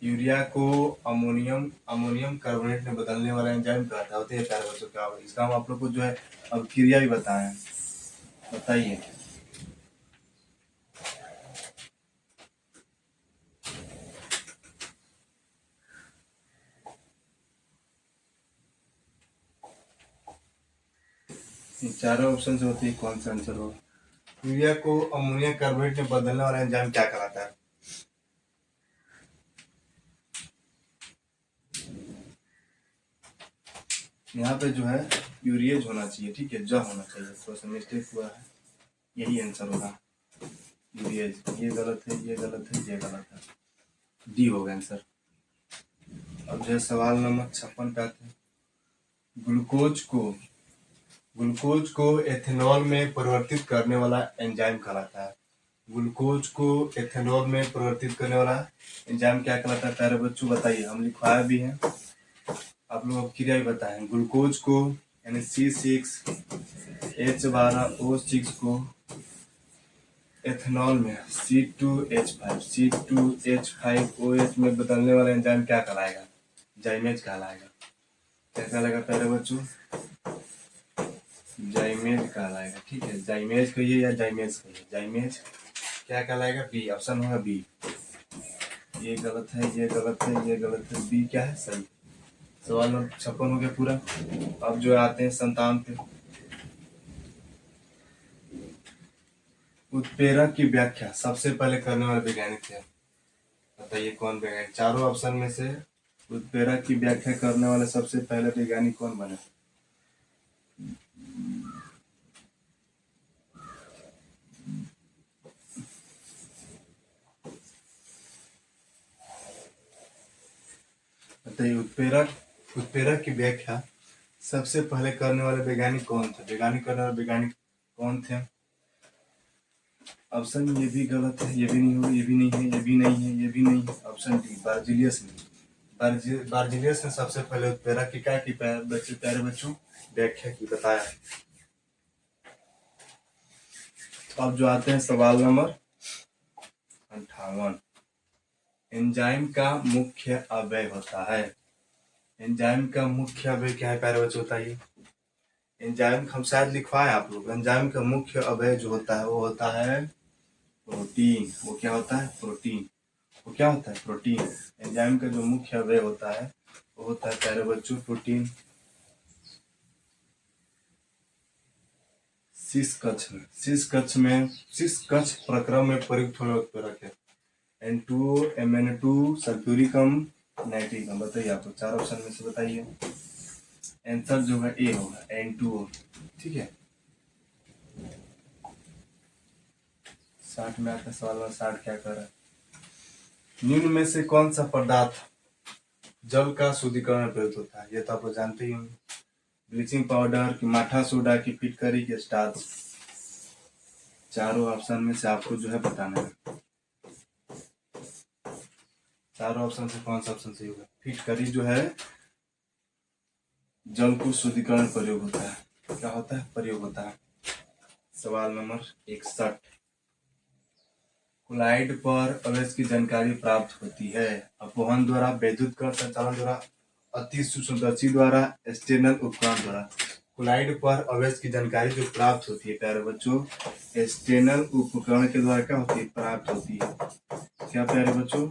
यूरिया को अमोनियम कार्बोनेट में बदलने वाला एंजाइम कहलाता है। होते हैं प्यारे बच्चों क्या होगा इसका? हम आप लोग को जो है अब क्रिया भी बताएं। बताइए। चारों ऑप्शन से होती है, कौन सा आंसर होगा? यूरिया को अमोनिया कार्बोनेट में बदलने वाला एंजाइम क्या कहलाता है? यहाँ पे जो है यूरियज होना चाहिए। ठीक है, ज होना चाहिए, थोड़ा सा मिस्टेक हुआ है। यही आंसर होगा यूरियज। ये गलत है, ये गलत है, ये गलत है। डी होगा आंसर। अब जो है सवाल नंबर 56 पे आते हैं। ग्लूकोज को ग्लूकोज को एथेनॉल में परिवर्तित करने वाला एंजाइम कहलाता है। ग्लूकोज को एथेनॉल में परिवर्तित करने वाला एंजाइम क्या कहलाता है प्यारे बच्चों, बताइए। हम लिखवाया भी हैं, आप लोग क्रिया भी बताएं। ग्लूकोज को यानी C6H12O6 को एथेनॉल में C2H5OH में बदलने वाला एंजाइम क्या कहलाएगा? जाइमेज कहलाएगा। क्या कहलाएगा प्यारे बच्चों? जाइमेज कहलाएगा। ठीक है, जाइमेज कहिए या जाइमेज कहिए। जाइमेज क्या कहलाएगा? बी, ऑप्शन होगा बी। ये गलत है, ये गलत है, ये गलत है, बी क्या है? सही। सवाल नंबर 56 हो गया पूरा। अब जो आते हैं 57 पे। उत्प्रेरक की व्याख्या सबसे पहले करने वाले वैज्ञानिक थे, बताइए कौन वैज्ञानिक? चारों ऑप्शन में से उत्प्रेरक की व्याख्या करने वाले सबसे पहले वैज्ञानिक कौन बने? बताइए, उत्प्रेरक की व्याख्या सबसे पहले करने वाले वैज्ञानिक कौन थे? वैज्ञानिक करने वाले वैज्ञानिक कौन थे? ऑप्शन ये भी गलत है, ये भी नहीं होगा, ये भी नहीं है, ये भी नहीं है, ये भी नहीं है। ऑप्शन डी, बार्जिलियस ने। बार्जिलियस ने सबसे पहले उत्प्रेरक की क्या की प्यारे बच्चों? व्याख्या की, बताया। अब जो आते हैं सवाल नंबर 58। एंजाइम का मुख्य अवयव होता है। एंजाइम का मुख्य अवयव क्या है प्यारे बच्चों, बताइए। एंजाइम हम शायद लिखवाए आप लोग। एंजाइम का मुख्य अवयव जो होता है वो होता है प्रोटीन। वो क्या होता है? प्रोटीन। वो क्या होता है? प्रोटीन। एंजाइम का जो मुख्य अवयव होता है वो होता है प्यारे बच्चों प्रोटीन। शीश कक्ष प्रक्रम में प्रयुक्त होने उत्प्रेरक है N2O, MnO2, सल्फ्यूरिकम, नाइट्रिकम। बताइए आपको, चार ऑप्शन में से बताइए। आंसर जो है ए होगा, N2O। ठीक है, 60 में आता है सवाल नंबर 60 क्या कर रहा है? निम्न में से कौन सा पदार्थ जल का शुद्धिकरण में प्रयुक्त होता है? ये तो आप लोग जानते ही होंगे। ब्लीचिंग पाउडर की, माठा सोडा की, फिटकरी की, स्टार्च। चारों ऑप्शन में से आपको जो है बताना है। चारों ऑप्शन से कौन सा ऑप्शन सही होगा? फिटकरी जो है जल को शुद्धिकरण प्रयोग होता है। क्या होता है? प्रयोग होता है। सवाल नंबर 61। कोलाइड पर अवयव की जानकारी प्राप्त होती है। अपवहन द्वारा, वैद्युत संचालन द्वारा, अति सूक्ष्मदर्शी द्वारा, एक्सटर्नल उपकरण द्वारा। कोलाइड पर अवयव की जानकारी जो प्राप्त होती है प्यारे बच्चों, एक्सटर्नल उपकरण के द्वारा क्या होती है? प्राप्त होती है। क्या प्यारे बच्चों?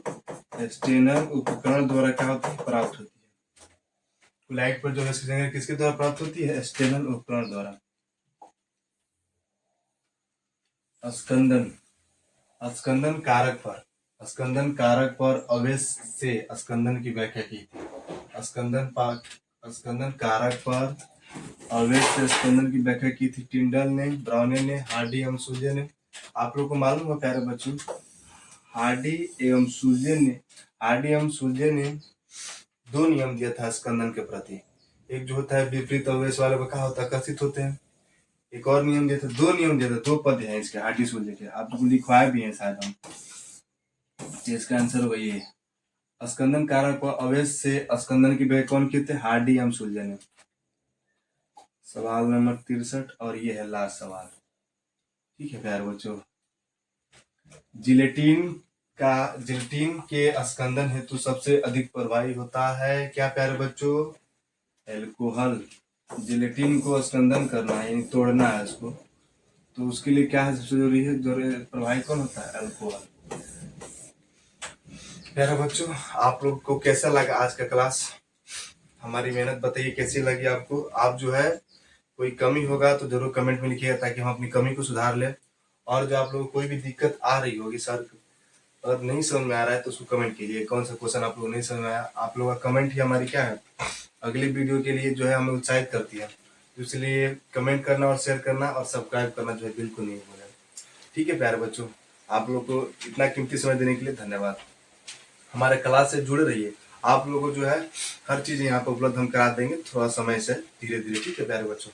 एक्सटर्नल उपकरण द्वारा क्या होती है? प्राप्त होती है। कोलाइड पर जो अवयव की जानकारी किसके द्वारा प्राप्त होती है? एक्सटर्नल उपकरण द्वारा। स्कंदन कारक पर अवयव से स्कंदन की व्याख्या की थी। स्कंदन कारक पर अवयव से स्कंदन की व्याख्या की थी टिंडल ने, ब्राउने ने, हार्डी एवं सूजे ने। आप लोग को मालूम है प्यारे बच्चों, हार्डी एवं सूजे ने दो नियम दिया था स्कंदन के प्रति। एक जो होता है विपरीत अवयव वाले को क्या होता है? कथित होते हैं। एक और नियम दिया था, दो नियम दिया था, दो पद हैं इसके, हार्डी सूजे के। आप लोग लिखवाए भी हैं शायद हम। इसका आंसर वही है। स्कंदन कारक पर अवयव से स्कंदन की व्याख्या कौन की थे? हार्डी एवं सूजे ने। सवाल नंबर 63 और ये है लास्ट सवाल। ठीक है प्यारे बच्चों, जिलेटिन के स्कंदन हेतु सबसे अधिक प्रभावी होता है क्या प्यारे बच्चों? एल्कोहल। जिलेटिन को स्कंदन करना है, यानी तोड़ना है उसको, तो उसके लिए क्या है सबसे जरूरी है? प्रभावी कौन होता है? अल्कोहल। प्यारे बच्चों, आप लोग को कैसा लगा आज का क्लास? हमारी मेहनत बताइए कैसी लगी आपको? आप जो है कोई कमी होगा तो जरूर कमेंट में लिखिएगा ताकि हम अपनी कमी को सुधार लें। और जो आप लोगों को कोई भी दिक्कत आ रही होगी सर, अगर नहीं समझ में आ रहा है तो उसको कमेंट कीजिए। कौन सा क्वेश्चन आप लोग नहीं समझ में आया, आप लोगों का कमेंट ही हमारी क्या है, अगली वीडियो के लिए जो है हमें उत्साहित करती है। इसलिए कमेंट करना और शेयर करना और सब्सक्राइब करना जो है बिल्कुल नहीं भूलें। ठीक है प्यारे बच्चों, आप लोग को इतना कीमती समय देने के लिए धन्यवाद। हमारे क्लास से जुड़े रहिए। आप लोगों को जो है हर चीज यहाँ पर उपलब्ध हम करा देंगे, थोड़ा समय से धीरे धीरे। ठीक है प्यारे बच्चों।